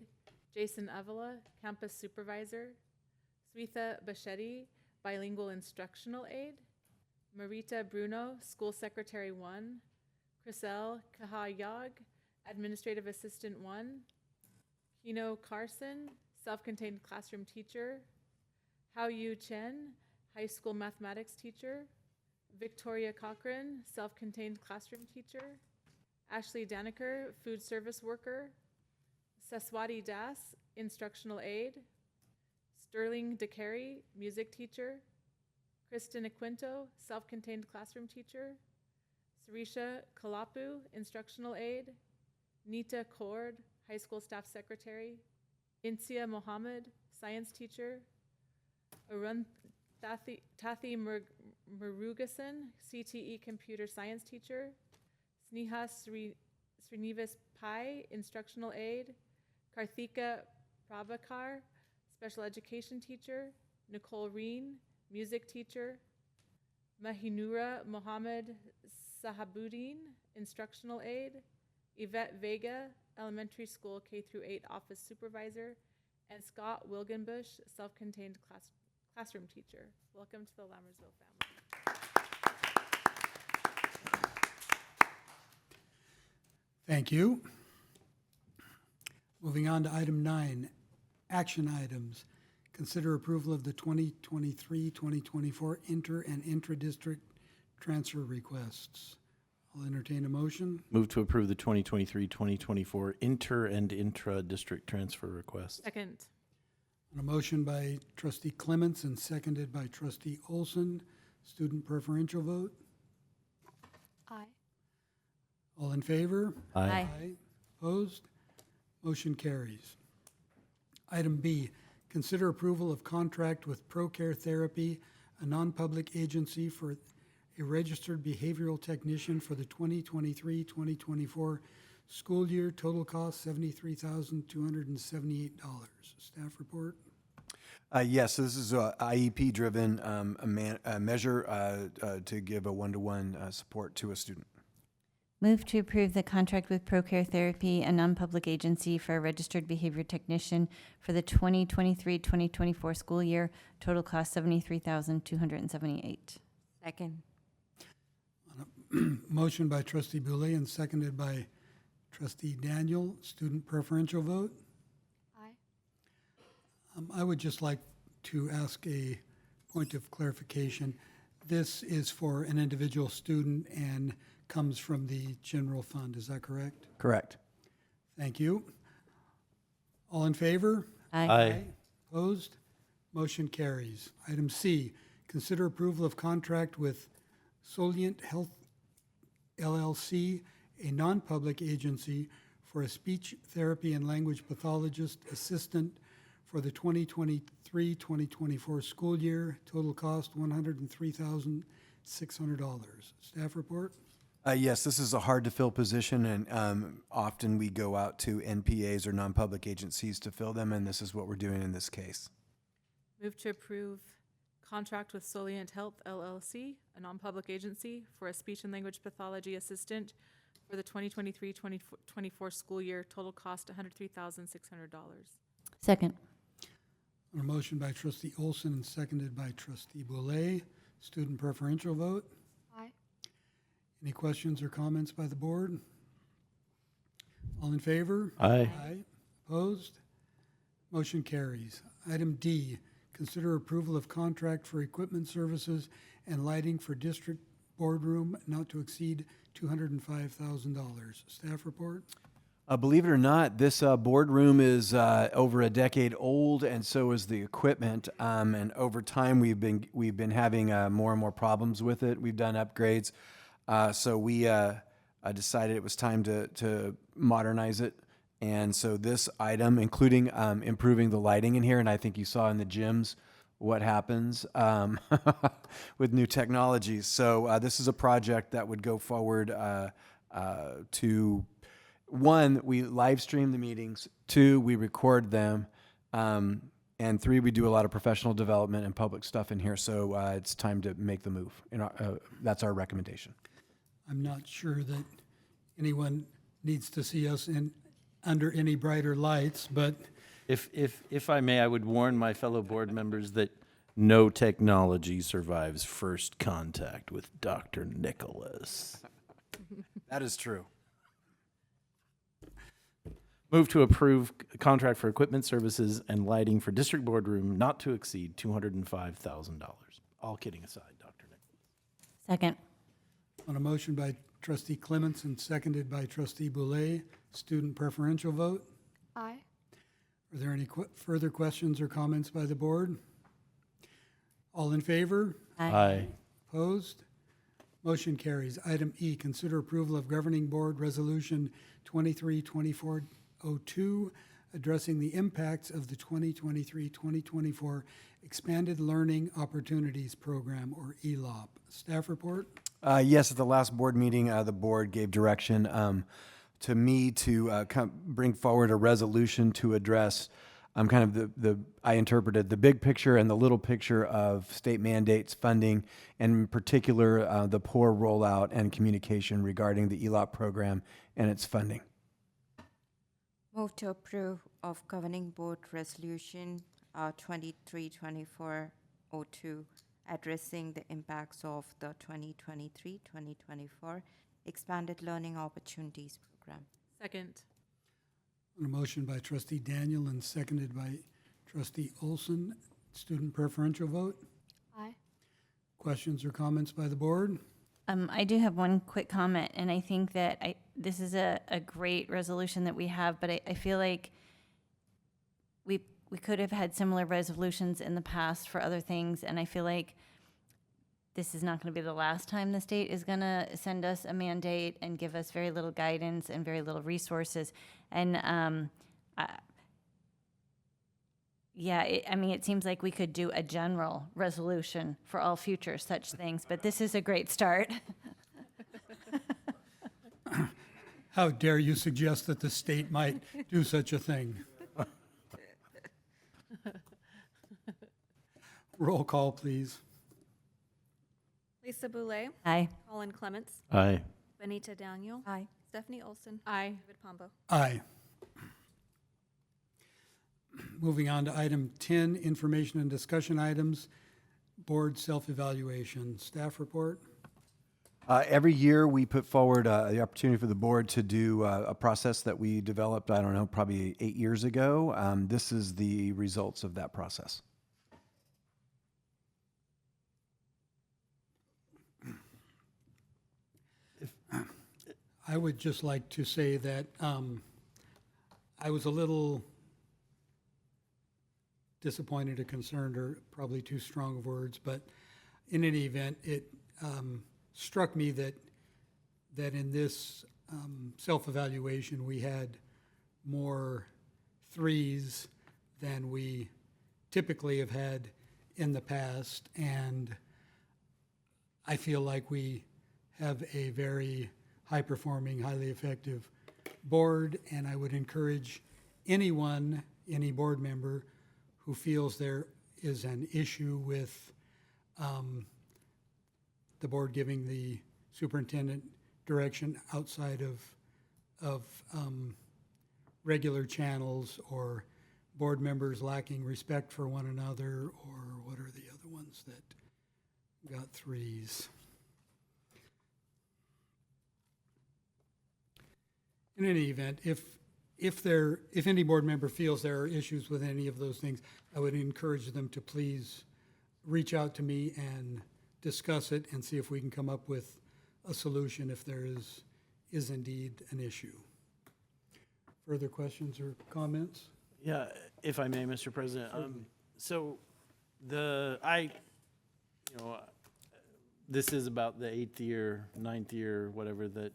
Jason Avila, campus supervisor. Swetha Bashetti, bilingual instructional aide. Marita Bruno, school secretary 1. Chriselle Kahayag, administrative assistant 1. Kino Carson, self-contained classroom teacher. Hao Yu Chen, high school mathematics teacher. Victoria Cochran, self-contained classroom teacher. Ashley Daniker, food service worker. Saswati Das, instructional aide. Sterling DeCarey, music teacher. Kristen Aquinto, self-contained classroom teacher. Sarisha Kalapu, instructional aide. Nita Cord, high school staff secretary. Insia Mohammed, science teacher. Arun Tathy Murugasan, CTE Computer Science Teacher. Sneha Srinivas Pai, Instructional Aide. Karthika Prabhakar, Special Education Teacher. Nicole Reen, Music Teacher. Mahinura Mohammed Sahabuddin, Instructional Aide. Yvette Vega, Elementary School K-8 Office Supervisor. And Scott Wilgenbush, Self-Contained Classroom Teacher. Welcome to the Lammersville family. Thank you. Moving on to item 9, action items. Consider approval of the 2023-2024 inter and intra-district transfer requests. I'll entertain a motion. Move to approve the 2023-2024 inter and intra-district transfer request. Second. On a motion by trustee Clements and seconded by trustee Olson. Student preferential vote. Aye. All in favor? Aye. Opposed? Motion carries. Item B, consider approval of contract with ProCare Therapy, a non-public agency for a registered behavioral technician for the 2023-2024 school year. Total cost $73,278. Staff report. Yes, this is a IEP-driven measure to give a one-to-one support to a student. Move to approve the contract with ProCare Therapy, a non-public agency for a registered behavior technician for the 2023-2024 school year. Total cost $73,278. Second. Motion by trustee Boulay and seconded by trustee Daniel. Student preferential vote. Aye. I would just like to ask a point of clarification. This is for an individual student and comes from the general fund. Is that correct? Correct. Thank you. All in favor? Aye. Opposed? Motion carries. Item C, consider approval of contract with Solient Health LLC, a non-public agency for a speech therapy and language pathologist assistant for the 2023-2024 school year. Total cost $103,600. Staff report. Yes, this is a hard-to-fill position, and often we go out to NPAs or non-public agencies to fill them, and this is what we're doing in this case. Move to approve contract with Solient Health LLC, a non-public agency for a speech and language pathology assistant for the 2023-2024 school year. Total cost $103,600. Second. On a motion by trustee Olson and seconded by trustee Boulay. Student preferential vote. Aye. Any questions or comments by the board? All in favor? Aye. Aye. Opposed? Motion carries. Item D, consider approval of contract for equipment services and lighting for district boardroom not to exceed $205,000. Staff report. Believe it or not, this boardroom is over a decade old, and so is the equipment. And over time, we've been having more and more problems with it. We've done upgrades, so we decided it was time to modernize it. And so this item, including improving the lighting in here, and I think you saw in the gyms what happens with new technologies. So this is a project that would go forward to, one, we live stream the meetings, two, we record them, and three, we do a lot of professional development and public stuff in here. So it's time to make the move. That's our recommendation. I'm not sure that anyone needs to see us under any brighter lights, but If I may, I would warn my fellow board members that no technology survives first contact with Dr. Nicholas. That is true. Move to approve contract for equipment services and lighting for district boardroom not to exceed $205,000. All kidding aside, Dr. Nicholas. Second. on a motion by trustee Clements and seconded by trustee Boulay, student preferential vote. Aye. Are there any further questions or comments by the board? All in favor? Aye. Opposed? Motion carries. Item E, consider approval of Governing Board Resolution 232402, addressing the impacts of the 2023-2024 Expanded Learning Opportunities Program, or ELOP. Staff report? Yes, at the last board meeting, the board gave direction to me to bring forward a resolution to address kind of I interpreted the big picture and the little picture of state mandates, funding, and in particular, the poor rollout and communication regarding the ELOP program and its funding. Move to approve of Governing Board Resolution 232402, addressing the impacts of the 2023-2024 Expanded Learning Opportunities Program. Second. A motion by trustee Daniel and seconded by trustee Olson. Student preferential vote. Aye. Questions or comments by the board? I do have one quick comment, and I think that this is a great resolution that we have, but I feel like we could have had similar resolutions in the past for other things, and I feel like this is not going to be the last time the state is going to send us a mandate and give us very little guidance and very little resources. And it seems like we could do a general resolution for all future such things, but this is a great start. How dare you suggest that the state might do such a thing? Roll call, please. Lisa Boulay, Aye. Colin Clements, Aye. Benita Daniel, Aye. Stephanie Olson, Aye. David Pombo. Aye. Moving on to item 10, information and discussion items, board self-evaluation. Staff report? Every year, we put forward the opportunity for the board to do a process that we developed, I don't know, probably 8 years ago. This is the results of that process. I would just like to say that I was a little disappointed or concerned, or probably too strong of words, but in any event, it struck me that in this self-evaluation we had more threes than we typically have had in the past, and I feel like we have a very high-performing, highly effective board, and I would encourage anyone, any board member who feels there is an issue with the board giving the superintendent direction outside of regular channels, or board members lacking respect for one another, or what are the other ones that got threes? In any event, if any board member feels there are issues with any of those things, I would encourage them to please reach out to me and discuss it and see if we can come up with a solution if there is indeed an issue. Further questions or comments? Yeah, if I may, Mr. President. So this is about the 8th year, 9th year, whatever that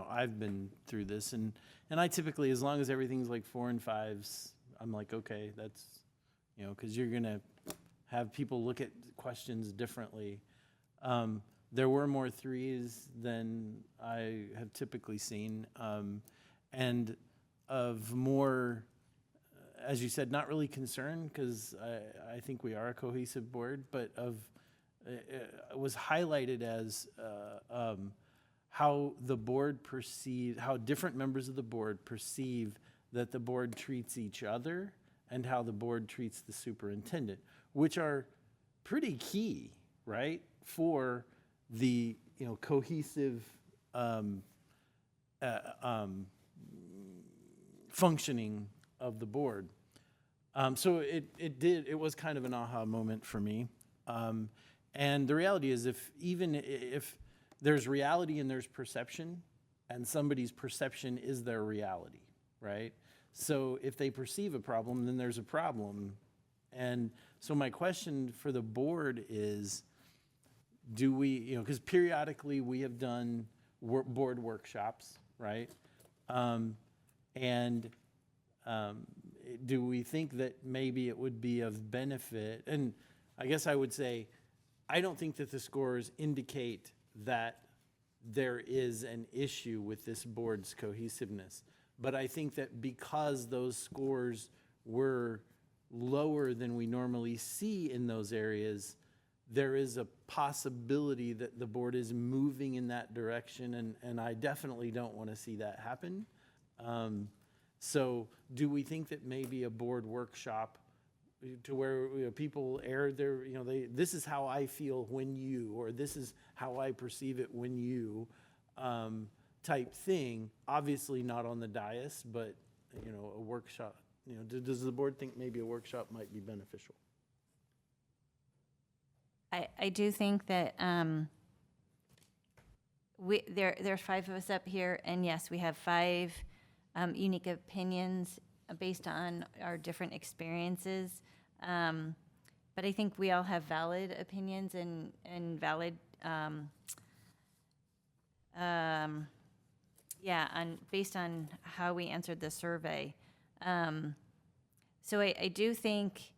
I've been through this, and I typically, as long as everything's like 4 and 5s, I'm like, okay, that's, because you're gonna have people look at questions differently. There were more 3s than I have typically seen, and of more, as you said, not really concerned, because I think we are a cohesive board, but it was highlighted as how the board how different members of the board perceive that the board treats each other and how the board treats the superintendent, which are pretty key, right, for the cohesive functioning of the board. So it was kind of an aha moment for me. And the reality is, if there's reality and there's perception, and somebody's perception is their reality, right? So if they perceive a problem, then there's a problem. And so my question for the board is, do we, because periodically we have done board workshops, right? And Do we think that maybe it would be of benefit? And I guess I would say, I don't think that the scores indicate that there is an issue with this board's cohesiveness. But I think that because those scores were lower than we normally see in those areas, there is a possibility that the board is moving in that direction, and I definitely don't want to see that happen. So do we think that maybe a board workshop to where people air their, this is how I feel when you, or this is how I perceive it when you, type thing, obviously not on the dais, but, a workshop, does the board think maybe a workshop might be beneficial? I do think that there's 5 of us up here, and yes, we have 5 unique opinions based on our different experiences. But I think we all have valid opinions and valid, based on how we answered the survey. So I do think,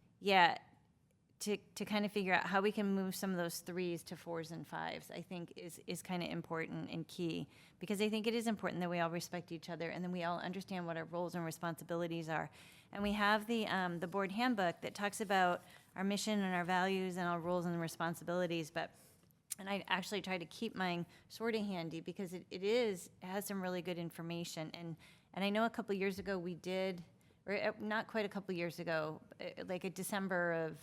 to kind of figure out how we can move some of those 3s to 4s and 5s, I think is kind of important and key, because I think it is important that we all respect each other and then we all understand what our roles and responsibilities are. And we have the board handbook that talks about our mission and our values and our roles and responsibilities, and I actually try to keep mine sort of handy because it has some really good information. And I know a couple years ago we did, or not quite a couple years ago, like a December of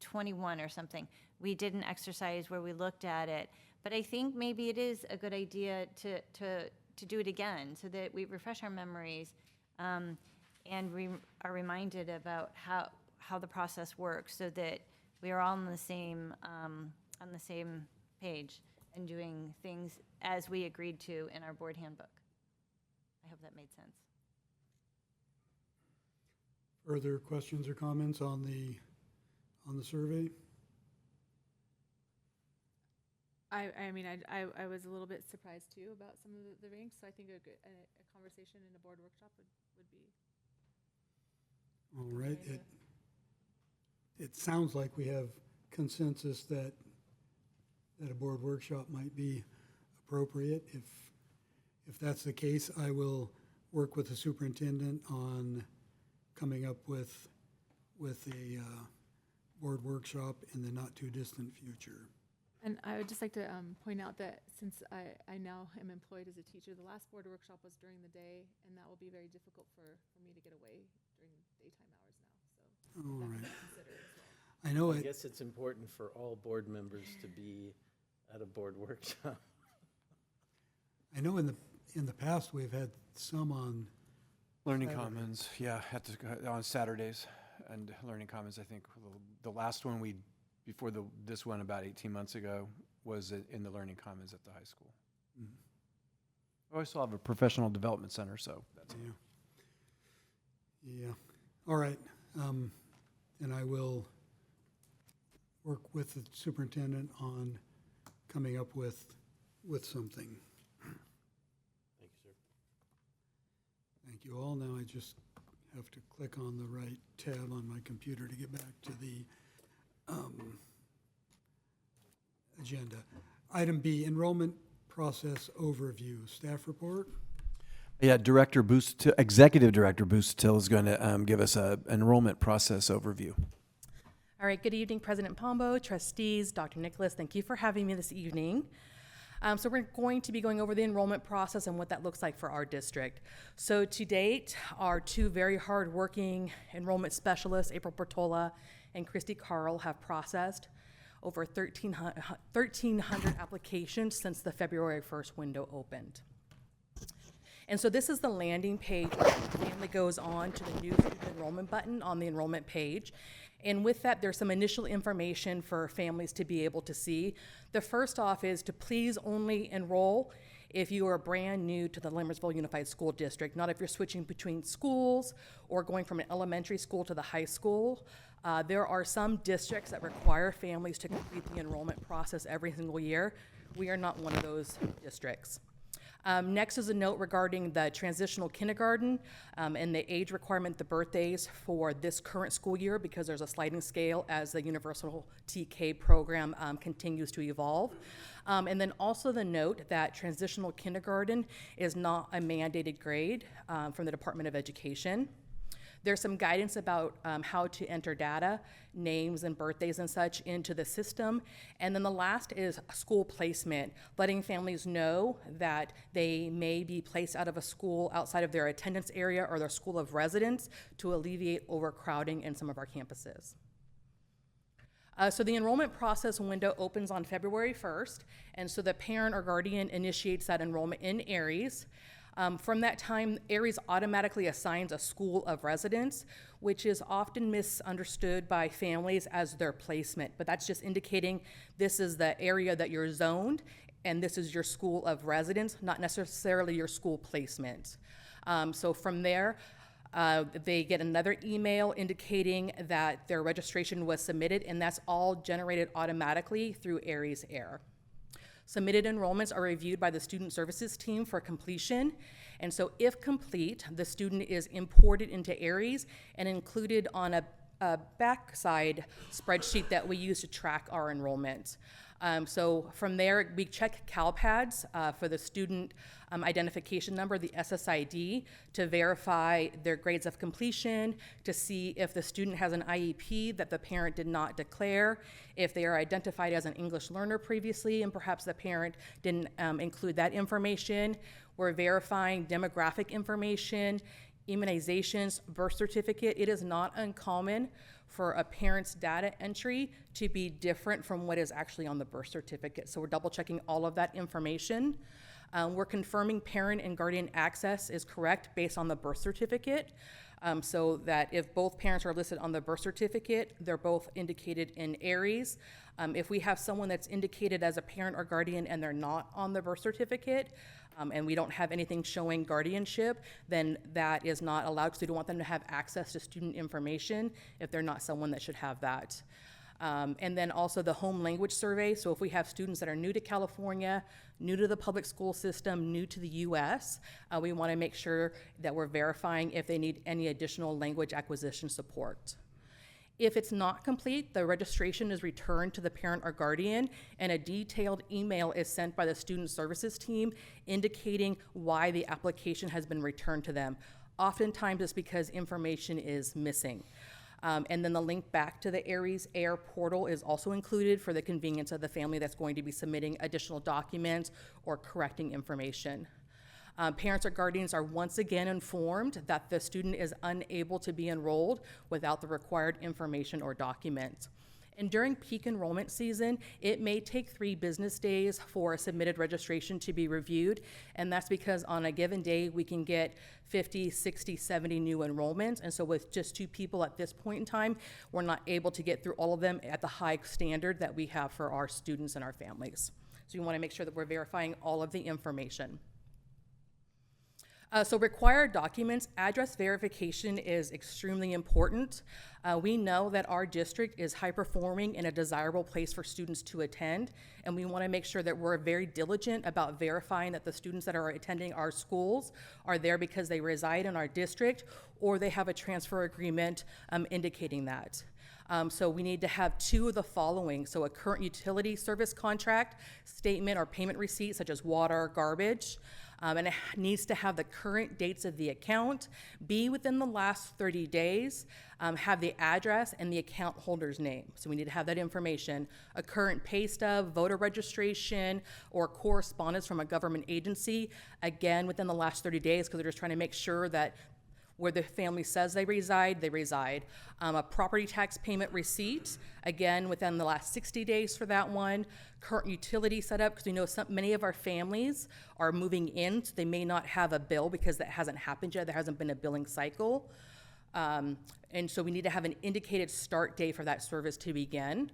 21 or something, we did an exercise where we looked at it. But I think maybe it is a good idea to do it again so that we refresh our memories and we are reminded about how the process works, so that we are all on the same page and doing things as we agreed to in our board handbook. I hope that made sense. Further questions or comments on the survey? I was a little bit surprised too about some of the ranks, so I think a conversation in a board workshop would be. All right. It sounds like we have consensus that a board workshop might be appropriate. If that's the case, I will work with the superintendent on coming up with a board workshop in the not too distant future. And I would just like to point out that since I now am employed as a teacher, the last board workshop was during the day, and that will be very difficult for me to get away during daytime hours now. So All that right. can be considered as well. I know I it. guess it's important for all board members to be at a board workshop. I know in the past we've had some on Learning Saturday. Commons, on Saturdays, and Learning Commons, I think the last one before this one about 18 months ago was in the Learning Commons at the high school. Mhm. I still have a professional development center, so that's Yeah. All right. And I will work with the superintendent on coming up with something. Thank you, sir. Thank you all. Now I just have to click on the right tab on my computer to get back to the agenda. Item B, enrollment process overview. Staff report. Yeah, Executive Director Bustill is going to give us an enrollment process overview. All right, good evening, President Pombo, trustees, Dr. Nicholas. Thank you for having me this evening. So we're going to be going over the enrollment process and what that looks like for our district. So to date, our 2 very hardworking enrollment specialists, April Bertola and Christy Carl, have processed over 1,300 applications since the February 1st window opened. And so this is the landing page where the family goes on to the new student enrollment button on the enrollment page. And with that, there's some initial information for families to be able to see. The first off is to please only enroll if you are brand new to the Lammersville Unified School District, not if you're switching between schools or going from an elementary school to the high school. There are some districts that require families to complete the enrollment process every single year. We are not one of those districts. Next is a note regarding the transitional kindergarten and the age requirement, the birthdays for this current school year, because there's a sliding scale as the Universal TK program continues to evolve. And then also the note that transitional kindergarten is not a mandated grade from the Department of Education. There's some guidance about how to enter data, names and birthdays and such into the system. And then the last is school placement, letting families know that they may be placed out of a school outside of their attendance area or their school of residence to alleviate overcrowding in some of our campuses. So the enrollment process window opens on February 1st, and so the parent or guardian initiates that enrollment in Aries. From that time, Aries automatically assigns a school of residence, which is often misunderstood by families as their placement, but that's just indicating this is the area that you're zoned, and this is your school of residence, not necessarily your school placement. So from there, they get another email indicating that their registration was submitted, and that's all generated automatically through Aries Air. Submitted enrollments are reviewed by the student services team for completion. And so if complete, the student is imported into Aries and included on a backside spreadsheet that we use to track our enrollment. So from there, we check CalPads for the student identification number, the SSID, to verify their grades of completion, to see if the student has an IEP that the parent did not declare, if they are identified as an English learner previously, and perhaps the parent didn't include that information. We're verifying demographic information, immunizations, birth certificate. It is not uncommon for a parent's data entry to be different from what is actually on the birth certificate. So we're double checking all of that information. We're confirming parent and guardian access is correct based on the birth certificate, so that if both parents are listed on the birth certificate, they're both indicated in Aries. If we have someone that's indicated as a parent or guardian and they're not on the birth certificate, and we don't have anything showing guardianship, then that is not allowed, because we don't want them to have access to student information if they're not someone that should have that. And then also the home language survey. So if we have students that are new to California, new to the public school system, new to the US, we want to make sure that we're verifying if they need any additional language acquisition support. If it's not complete, the registration is returned to the parent or guardian, and a detailed email is sent by the student services team indicating why the application has been returned to them. Oftentimes it's because information is missing. And then the link back to the Aries Air portal is also included for the convenience of the family that's going to be submitting additional documents or correcting information. Parents or guardians are once again informed that the student is unable to be enrolled without the required information or documents. And during peak enrollment season, it may take 3 business days for a submitted registration to be reviewed, and that's because on a given day, we can get 50, 60, 70 new enrollments, and so with just 2 people at this point in time, we're not able to get through all of them at the high standard that we have for our students and our families. So we want to make sure that we're verifying all of the information. So required documents, address verification is extremely important. We know that our district is high performing and a desirable place for students to attend, and we want to make sure that we're very diligent about verifying that the students that are attending our schools are there because they reside in our district or they have a transfer agreement indicating that. So we need to have 2 of the following. So a current utility service contract, statement or payment receipt such as water, garbage, and it needs to have the current dates of the account, be within the last 30 days, have the address and the account holder's name. So we need to have that information. A current pay stub, voter registration, or correspondence from a government agency, again, within the last 30 days, because they're just trying to make sure that where the family says they reside, they reside. A property tax payment receipt, again, within the last 60 days for that one. Current utility setup, because we know many of our families are moving in, so they may not have a bill because that hasn't happened yet. There hasn't been a billing cycle. And so we need to have an indicated start date for that service to begin.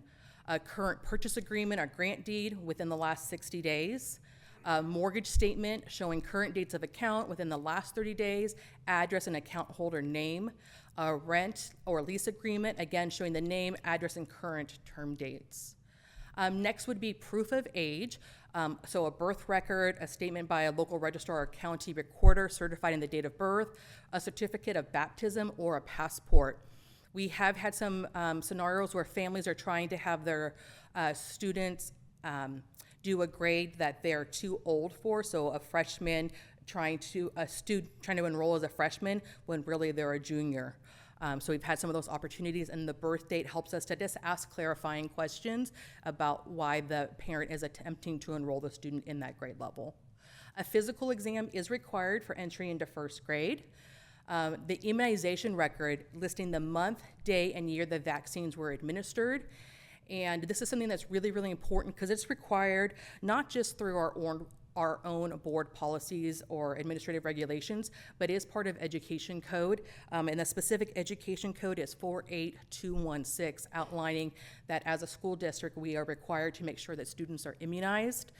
A current purchase agreement or grant deed within the last 60 days. A mortgage statement showing current dates of account within the last 30 days, address and account holder name, a rent or lease agreement, again showing the name, address, and current term dates. Next would be proof of age. So a birth record, a statement by a local registrar or county recorder certifying the date of birth, a certificate of baptism, or a passport. We have had some scenarios where families are trying to have their students do a grade that they're too old for. So a freshman trying to enroll as a freshman when really they're a junior. So we've had some of those opportunities, and the birth date helps us to just ask clarifying questions about why the parent is attempting to enroll the student in that grade level. A physical exam is required for entry into first grade. The immunization record listing the month, day, and year the vaccines were administered. And this is something that's really, really important because it's required not just through our own board policies or administrative regulations, but is part of education code. And the specific education code is 48216, outlining that as a school district, we are required to make sure that students are immunized.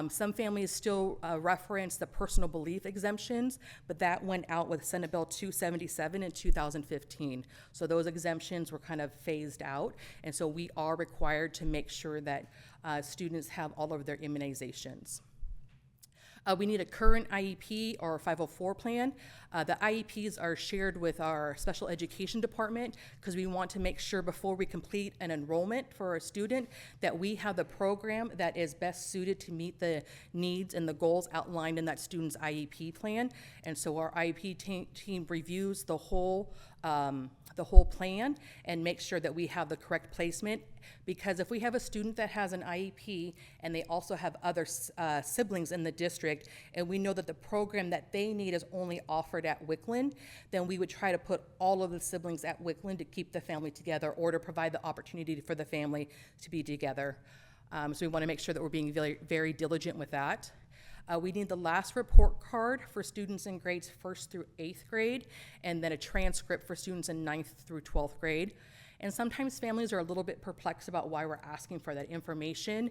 Some families still reference the personal belief exemptions, but that went out with Senate Bill 277 in 2015. So those exemptions were kind of phased out, and so we are required to make sure that students have all of their immunizations. We need a current IEP or 504 plan. The IEPs are shared with our special education department because we want to make sure before we complete an enrollment for a student that we have the program that is best suited to meet the needs and the goals outlined in that student's IEP plan. And so our IEP team reviews the whole plan and makes sure that we have the correct placement. Because if we have a student that has an IEP and they also have other siblings in the district, and we know that the program that they need is only offered at Wickland, then we would try to put all of the siblings at Wickland to keep the family together or to provide the opportunity for the family to be together. So we want to make sure that we're being very, very diligent with that. We need the last report card for students in grades 1st through 8th grade, and then a transcript for students in 9th through 12th grade. And sometimes families are a little bit perplexed about why we're asking for that information.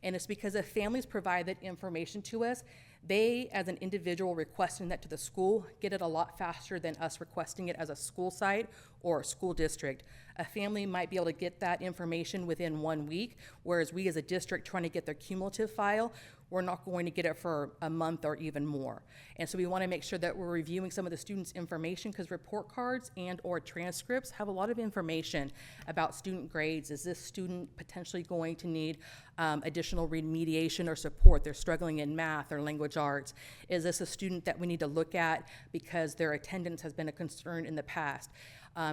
And it's because if families provide that information to us, they, as an individual requesting that to the school, get it a lot faster than us requesting it as a school site or a school district. A family might be able to get that information within 1 week, whereas we as a district trying to get their cumulative file, we're not going to get it for a month or even more. And so we want to make sure that we're reviewing some of the students' information because report cards and or transcripts have a lot of information about student grades. Is this student potentially going to need additional remediation or support? They're struggling in math or language arts. Is this a student that we need to look at because their attendance has been a concern in the past?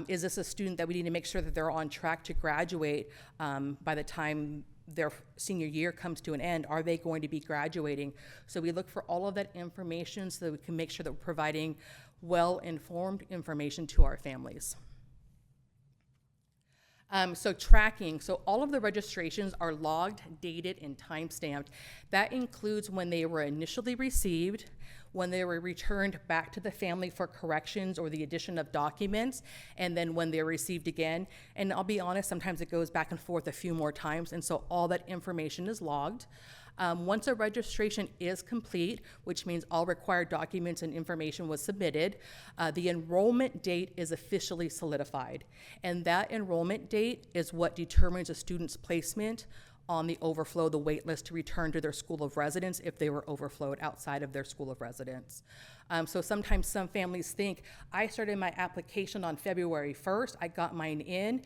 Is this a student that we need to make sure that they're on track to graduate by the time their senior year comes to an end? Are they going to be graduating? So we look for all of that information so that we can make sure that we're providing well-informed information to our families. So tracking, so all of the registrations are logged, dated, and time-stamped. That includes when they were initially received, when they were returned back to the family for corrections or the addition of documents, and then when they were received again. And I'll be honest, sometimes it goes back and forth a few more times, and so all that information is logged. Once a registration is complete, which means all required documents and information was submitted, the enrollment date is officially solidified. And that enrollment date is what determines a student's placement on the overflow, the wait list to return to their school of residence if they were overflowed outside of their school of residence. So sometimes some families think, I started my application on February 1st, I got mine in,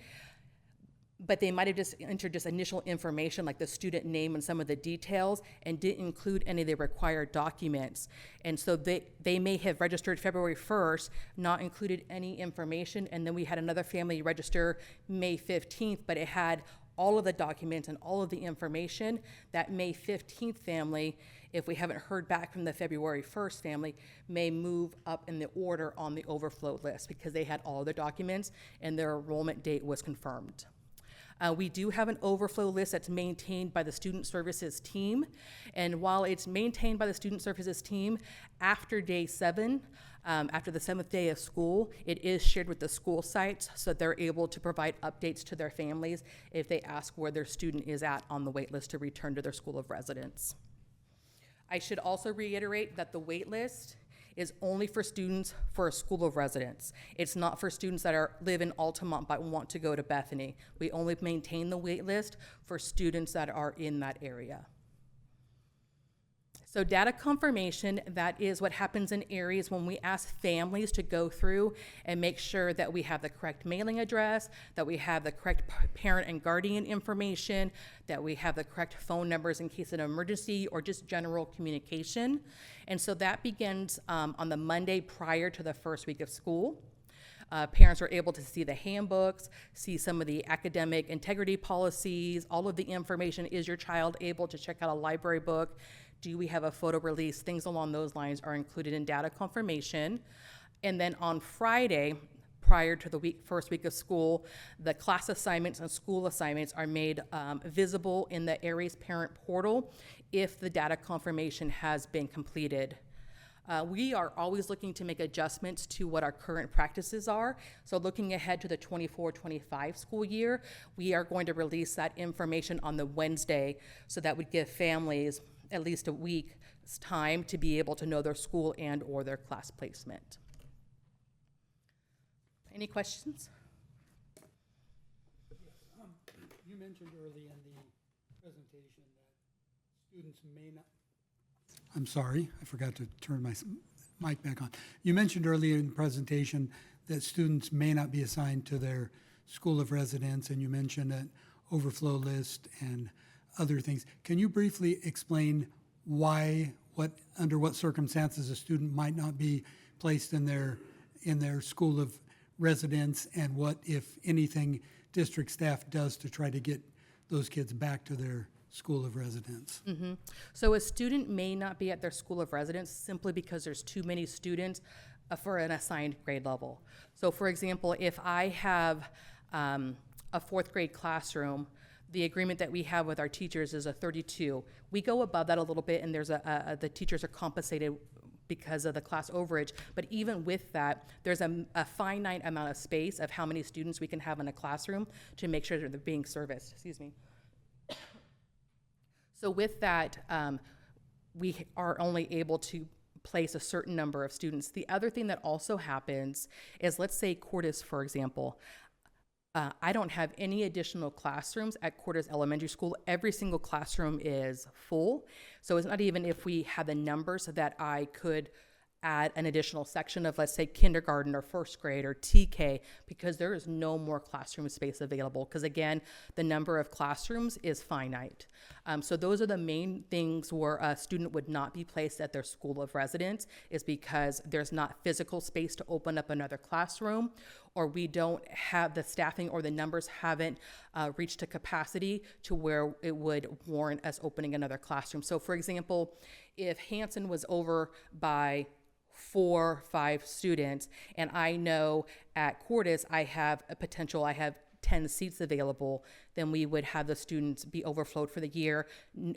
but they might have just entered just initial information like the student name and some of the details and didn't include any of the required documents. And so they may have registered February 1st, not included any information, and then we had another family register May 15th, but it had all of the documents and all of the information. That May 15th family, if we haven't heard back from the February 1st family, may move up in the order on the overflow list because they had all of the documents and their enrollment date was confirmed. We do have an overflow list that's maintained by the Student Services team. And while it's maintained by the Student Services team, after day 7, after the 7th day of school, it is shared with the school sites so they're able to provide updates to their families if they ask where their student is at on the wait list to return to their school of residence. I should also reiterate that the wait list is only for students for a school of residence. It's not for students that live in Altamont but want to go to Bethany. We only maintain the wait list for students that are in that area. So data confirmation, that is what happens in areas when we ask families to go through and make sure that we have the correct mailing address, that we have the correct parent and guardian information, that we have the correct phone numbers in case of an emergency or just general communication. And so that begins on the Monday prior to the first week of school. Parents are able to see the handbooks, see some of the academic integrity policies, all of the information. Is your child able to check out a library book? Do we have a photo release? Things along those lines are included in data confirmation. And then on Friday, prior to the first week of school, the class assignments and school assignments are made visible in the Aries parent portal if the data confirmation has been completed. We are always looking to make adjustments to what our current practices are. So looking ahead to the 24-25 school year, we are going to release that information on the Wednesday, so that would give families at least a week's time to be able to know their school and or their class placement. Any questions? You mentioned early in the presentation that students may not, I'm sorry, I forgot to turn my mic back on. You mentioned earlier in the presentation that students may not be assigned to their school of residence, and you mentioned an overflow list and other things. Can you briefly explain why, under what circumstances a student might not be placed in their school of residence, and what, if anything, district staff does to try to get those kids back to their school of residence? Mm-hmm. So a student may not be at their school of residence simply because there's too many students for an assigned grade level. So for example, if I have a fourth grade classroom, the agreement that we have with our teachers is a 32. We go above that a little bit, and there's the teachers are compensated because of the class overage. But even with that, there's a finite amount of space of how many students we can have in a classroom to make sure that they're being serviced. Excuse me. So with that, we are only able to place a certain number of students. The other thing that also happens is, let's say Cordis, for example. I don't have any additional classrooms at Cordis Elementary School. Every single classroom is full. So it's not even if we had the numbers that I could add an additional section of, let's say, kindergarten or first grade or TK, because there is no more classroom space available. Because again, the number of classrooms is finite. So those are the main things where a student would not be placed at their school of residence, is because there's not physical space to open up another classroom, or we don't have the staffing, or the numbers haven't reached a capacity to where it would warrant us opening another classroom. So for example, if Hanson was over by 4 or 5 students, and I know at Cordis I have 10 seats available, then we would have the students be overflowed for the year,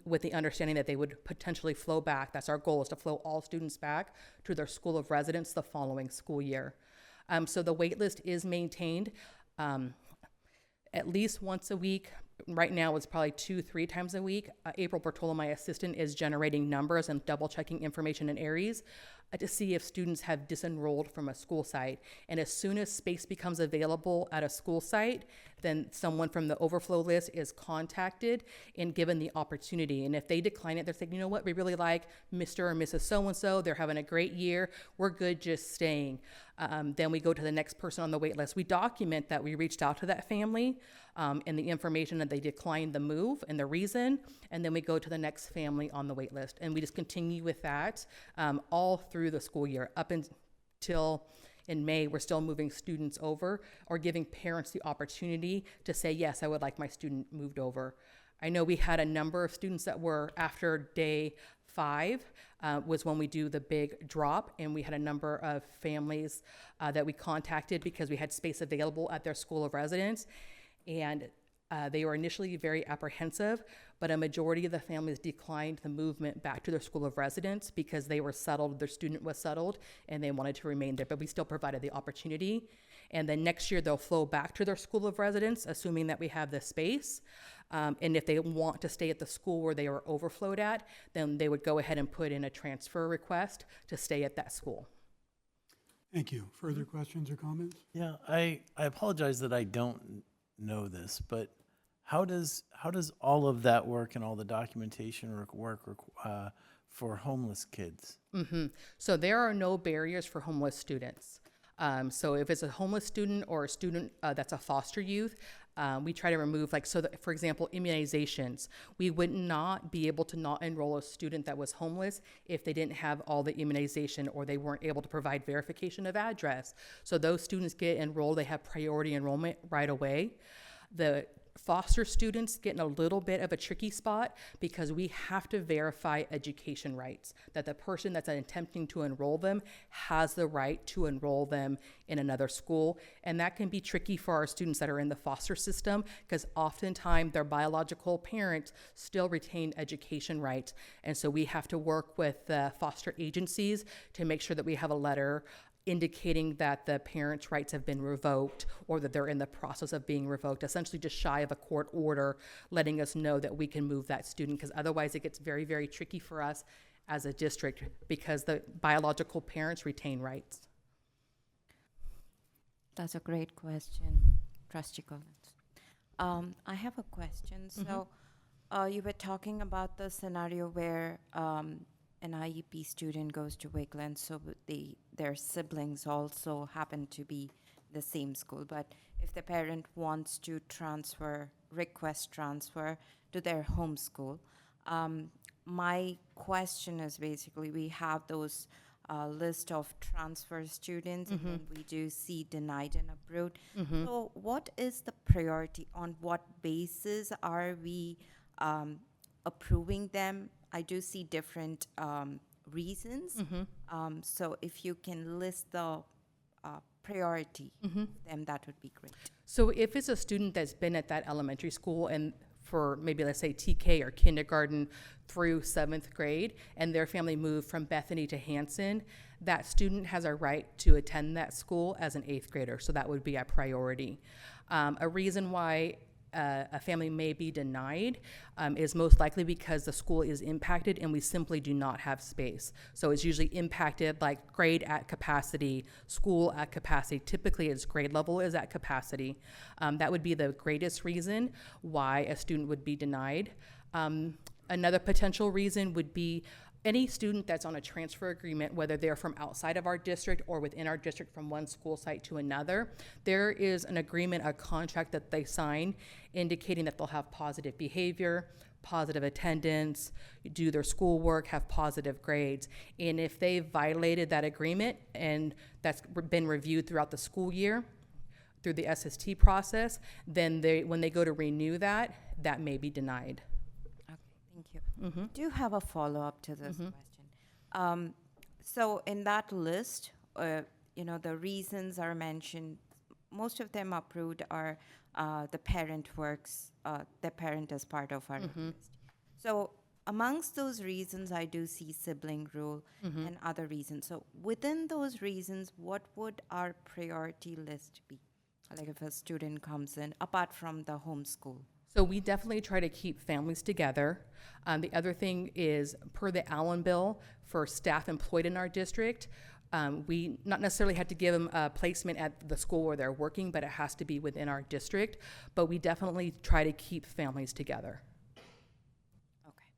with the understanding that they would potentially flow back. That's our goal, is to flow all students back to their school of residence the following school year. So the wait list is maintained at least once a week. Right now it's probably 2-3 times a week. April Bertola, my assistant, is generating numbers and double checking information in Aries to see if students have disenrolled from a school site. And as soon as space becomes available at a school site, then someone from the overflow list is contacted and given the opportunity. And if they decline it, they're saying, you know what, we really like Mr. or Mrs. So-and-so, they're having a great year, we're good just staying. Then we go to the next person on the wait list. We document that we reached out to that family and the information that they declined the move and the reason, and then we go to the next family on the wait list. And we just continue with that all through the school year. Up until in May, we're still moving students over, or giving parents the opportunity to say, yes, I would like my student moved over. I know we had a number of students that were after day 5 was when we do the big drop, and we had a number of families that we contacted because we had space available at their school of residence. And they were initially very apprehensive, but a majority of the families declined the movement back to their school of residence because they were settled, their student was settled, and they wanted to remain there, but we still provided the opportunity. And then next year, they'll flow back to their school of residence, assuming that we have the space. And if they want to stay at the school where they were overflowed at, then they would go ahead and put in a transfer request to stay at that school. Thank you. Further questions or comments? Yeah, I apologize that I don't know this, but how does all of that work and all the documentation work for homeless kids? So there are no barriers for homeless students. So if it's a homeless student or a student that's a foster youth, we try to remove, for example, immunizations. We would not be able to not enroll a student that was homeless if they didn't have all the immunization or they weren't able to provide verification of address. So those students get enrolled, they have priority enrollment right away. The foster students get in a little bit of a tricky spot because we have to verify education rights, that the person that's attempting to enroll them has the right to enroll them in another school. And that can be tricky for our students that are in the foster system because oftentimes their biological parents still retain education rights. And so we have to work with the foster agencies to make sure that we have a letter indicating that the parents' rights have been revoked or that they're in the process of being revoked, essentially just shy of a court order, letting us know that we can move that student, because otherwise it gets very, very tricky for us as a district because the biological parents retain rights. That's a great question, Trustee Collins. I have a question. So you were talking about the scenario where an IEP student goes to Wakeland, so their siblings also happen to be the same school. But if the parent wants to request transfer to their home school, my question is basically we have those list of transfer students, and then we do see denied and approved. So what is the priority? On what basis are we approving them? I do see different reasons. So if you can list the priority of them, that would be great. So if it's a student that's been at that elementary school and for maybe let's say TK or kindergarten through 7th grade and their family moved from Bethany to Hanson, that student has a right to attend that school as an 8th grader. So that would be a priority. A reason why a family may be denied is most likely because the school is impacted and we simply do not have space. So it's usually impacted like grade at capacity, school at capacity. Typically its grade level is at capacity. That would be the greatest reason why a student would be denied. Another potential reason would be any student that's on a transfer agreement, whether they're from outside of our district or within our district from one school site to another, there is an agreement, a contract that they sign indicating that they'll have positive behavior, positive attendance, do their schoolwork, have positive grades. And if they violated that agreement and that's been reviewed throughout the school year, through the SST process, then when they go to renew that, that may be denied. Thank you. Do you have a follow-up to this question? So in that list, the reasons are mentioned. Most of them approved are the parent works, the parent is part of our list. So amongst those reasons, I do see sibling rule and other reasons. So within those reasons, what would our priority list be? Like if a student comes in, apart from the homeschool. So we definitely try to keep families together. The other thing is, per the Allen bill, for staff employed in our district, we not necessarily have to give them a placement at the school where they're working, but it has to be within our district. But we definitely try to keep families together. Okay,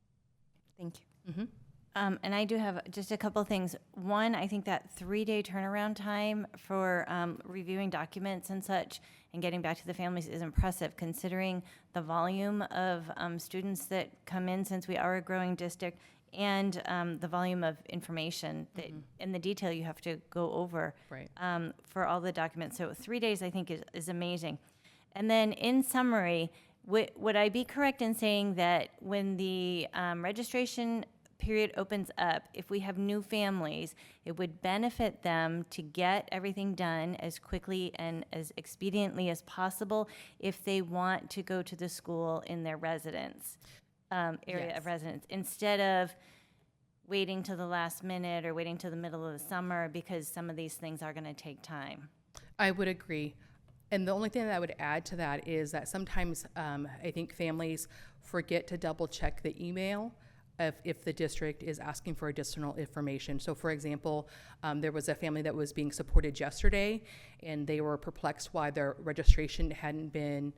thank you. And I do have just a couple things. One, I think that 3-day turnaround time for reviewing documents and such and getting back to the families is impressive, considering the volume of students that come in, since we are a growing district, and the volume of information that in the detail you have to go over for all the documents. So 3 days, I think, is amazing. And then in summary, would I be correct in saying that when the registration period opens up, if we have new families, it would benefit them to get everything done as quickly and as expediently as possible if they want to go to the school in their residence, area of residence, instead of waiting till the last minute or waiting till the middle of the summer, because some of these things are going to take time? I would agree. And the only thing that I would add to that is that sometimes I think families forget to double check the email if the district is asking for additional information. So for example, there was a family that was being supported yesterday, and they were perplexed why their registration hadn't been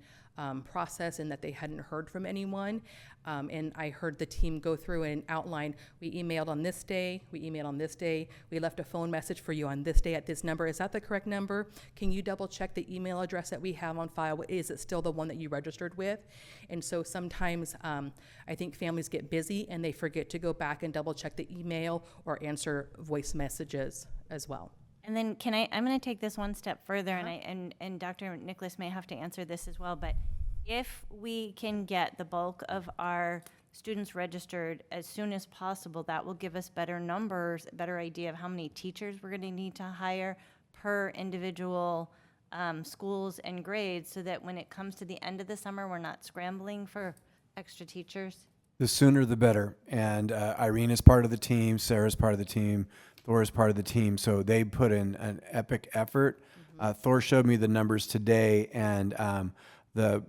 process and that they hadn't heard from anyone. And I heard the team go through and outline, we emailed on this day, we emailed on this day, we left a phone message for you on this day at this number. Is that the correct number? Can you double check the email address that we have on file? Is it still the one that you registered with? And so sometimes I think families get busy and they forget to go back and double check the email or answer voice messages as well. And then I'm going to take this one step further, and Dr. Nicholas may have to answer this as well, but if we can get the bulk of our students registered as soon as possible, that will give us better numbers, a better idea of how many teachers we're going to need to hire per individual schools and grades, so that when it comes to the end of the summer, we're not scrambling for extra teachers. The sooner the better. And Irene is part of the team, Sarah's part of the team, Thor is part of the team, so they put in an epic effort. Thor showed me the numbers today, and the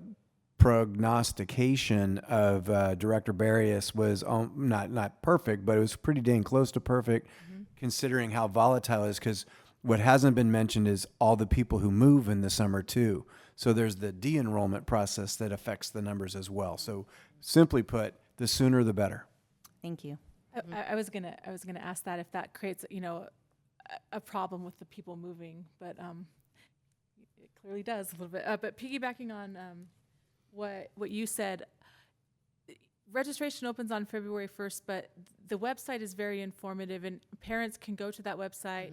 prognostication of Director Barrios was not perfect, but it was pretty dang close to perfect, considering how volatile it is, because what hasn't been mentioned is all the people who move in the summer too. So there's the de-enrollment process that affects the numbers as well. So simply put, the sooner the better. Thank you. I was gonna ask that if that creates, a problem with the people moving, but it clearly does a little bit. But piggybacking on what you said, registration opens on February 1st, but the website is very informative, and parents can go to that website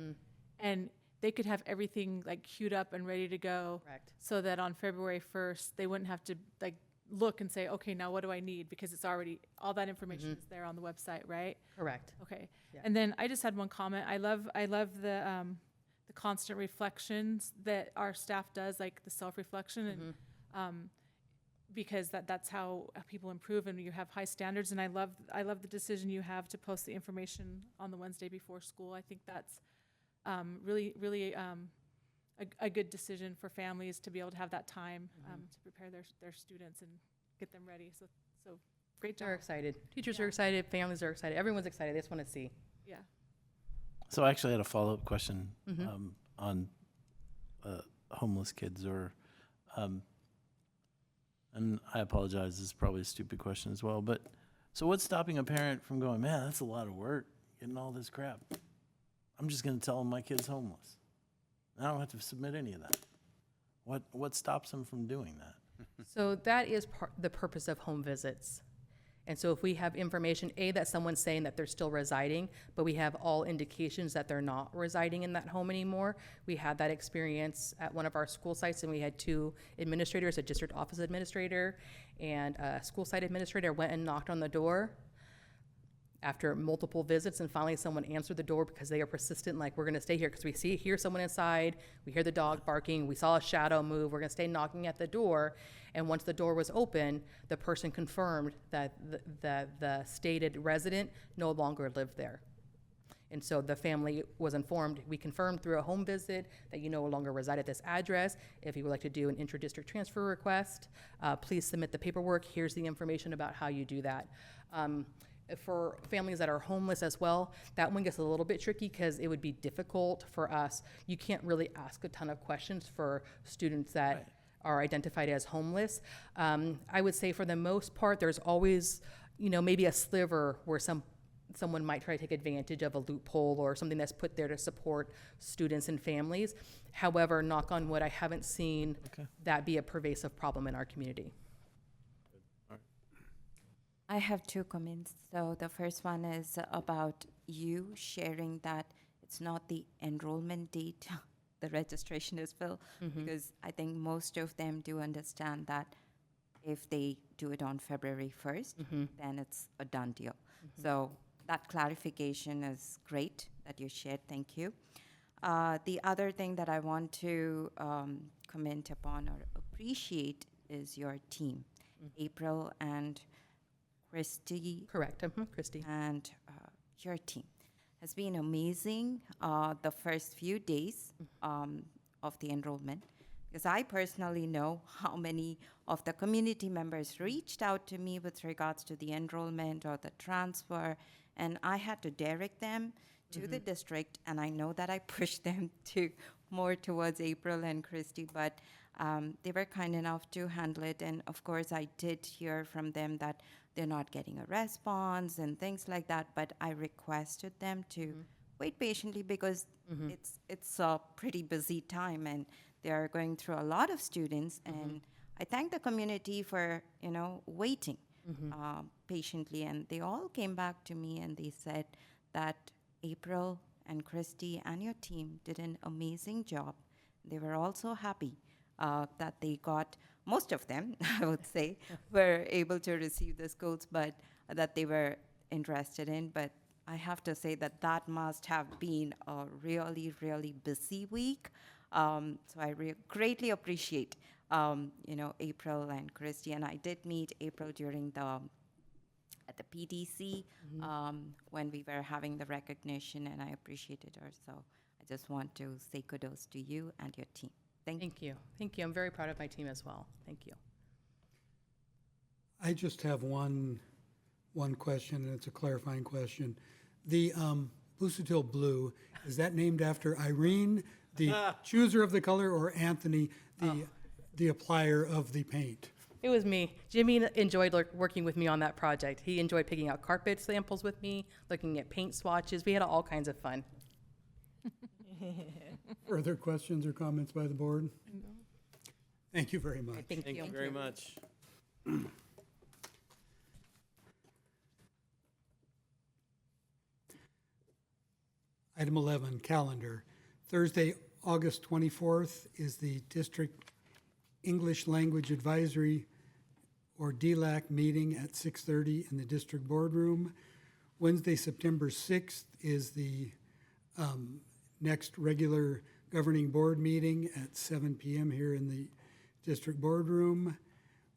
and they could have everything like queued up and ready to go. Correct. So that on February 1st, they wouldn't have to like look and say, okay, now what do I need? Because it's already, all that information is there on the website, right? Correct. Okay. Yeah. And then I just had one comment. I love the constant reflections that our staff does, like the self-reflection, and because that's how people improve, and you have high standards. And I love the decision you have to post the information on the Wednesday before school. I think that's really a good decision for families to be able to have that time to prepare their students and get them ready. So great job. They're excited. Teachers are excited. Families are excited. Everyone's excited. They just want to see. Yeah. So I actually had a follow-up question on homeless kids, or, and I apologize, this is probably a stupid question as well, but so what's stopping a parent from going, man, that's a lot of work, getting all this crap. I'm just going to tell them my kid's homeless. I don't have to submit any of that. What stops them from doing that? So that is the purpose of home visits. And so if we have information, that someone's saying that they're still residing, but we have all indications that they're not residing in that home anymore. We had that experience at one of our school sites, and we had 2 administrators, a district office administrator and a school site administrator, went and knocked on the door after multiple visits, and finally someone answered the door because they are persistent, like, we're going to stay here because we hear someone inside, we hear the dog barking, we saw a shadow move, we're going to stay knocking at the door. And once the door was open, the person confirmed that the stated resident no longer lived there. And so the family was informed, we confirmed through a home visit that you no longer reside at this address. If you would like to do an intra-district transfer request, please submit the paperwork. Here's the information about how you do that. For families that are homeless as well, that one gets a little bit tricky because it would be difficult for us. You can't really ask a ton of questions for students that are identified as homeless. I would say for the most part, there's always, maybe a sliver where someone might try to take advantage of a loophole or something that's put there to support students and families. However, knock on wood, I haven't seen that be a pervasive problem in our community. I have 2 comments. So the first one is about you sharing that it's not the enrollment date the registration is filled, because I think most of them do understand that if they do it on February 1st, then it's a done deal. So that clarification is great that you shared. Thank you. The other thing that I want to comment upon or appreciate is your team, April and Christy. Correct. Christy. And your team has been amazing. The first few days, of the enrollment, because I personally know how many of the community members reached out to me with regards to the enrollment or the transfer, and I had to direct them to the district, and I know that I pushed them to more towards April and Christy, but they were kind enough to handle it. And of course, I did hear from them that they're not getting a response and things like that, but I requested them to wait patiently because it's a pretty busy time and they are going through a lot of students. And I thank the community for, waiting patiently. And they all came back to me and they said that April and Christy and your team did an amazing job. They were also happy that they got, most of them, I would say, were able to receive the schools, but that they were interested in. But I have to say that that must have been a really, really busy week. So I greatly appreciate, April and Christy. And I did meet April during at the PDC when we were having the recognition, and I appreciated her. So I just want to say kudos to you and your team. Thank you. Thank you. Thank you. I'm very proud of my team as well. Thank you. I just have one question, and it's a clarifying question. The Busuttil Blue, is that named after Irene, the chooser of the color, or Anthony, the applier of the paint? It was me. Jimmy enjoyed working with me on that project. He enjoyed picking out carpet samples with me, looking at paint swatches. We had all kinds of fun. Further questions or comments by the board? Thank you very much. Thank Thank you. you very much. Item 11, calendar. Thursday, August 24th is the District English Language Advisory, or DLAC, meeting at 6:30 in the district boardroom. Wednesday, September 6th is the next regular governing board meeting at 7 p.m. here in the district boardroom.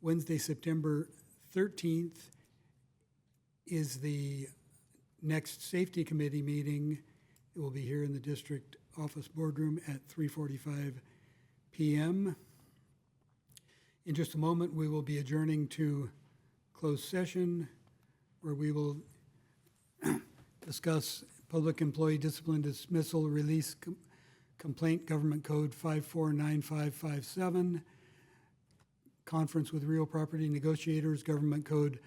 Wednesday, September 13th is the next safety committee meeting. It will be here in the district office boardroom at 3:45 p.m. In just a moment, we will be adjourning to closed session where we will discuss Public Employee Discipline Dismissal Release Complaint Government Code 549557, Conference with Real Property Negotiators Government Code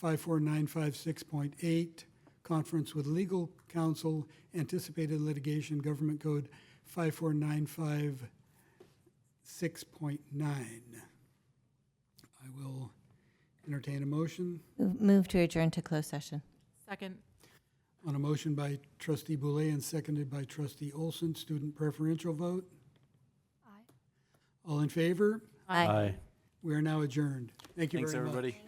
54956.8, Conference with Legal Counsel Anticipated Litigation Government Code 54956.9. I will entertain a motion. Move to adjourn to closed session. Second. On a motion by Trustee Boulay and seconded by Trustee Olson, student preferential vote. Aye. All in favor? Aye. We are now adjourned. Thank you Thanks, very much. everybody.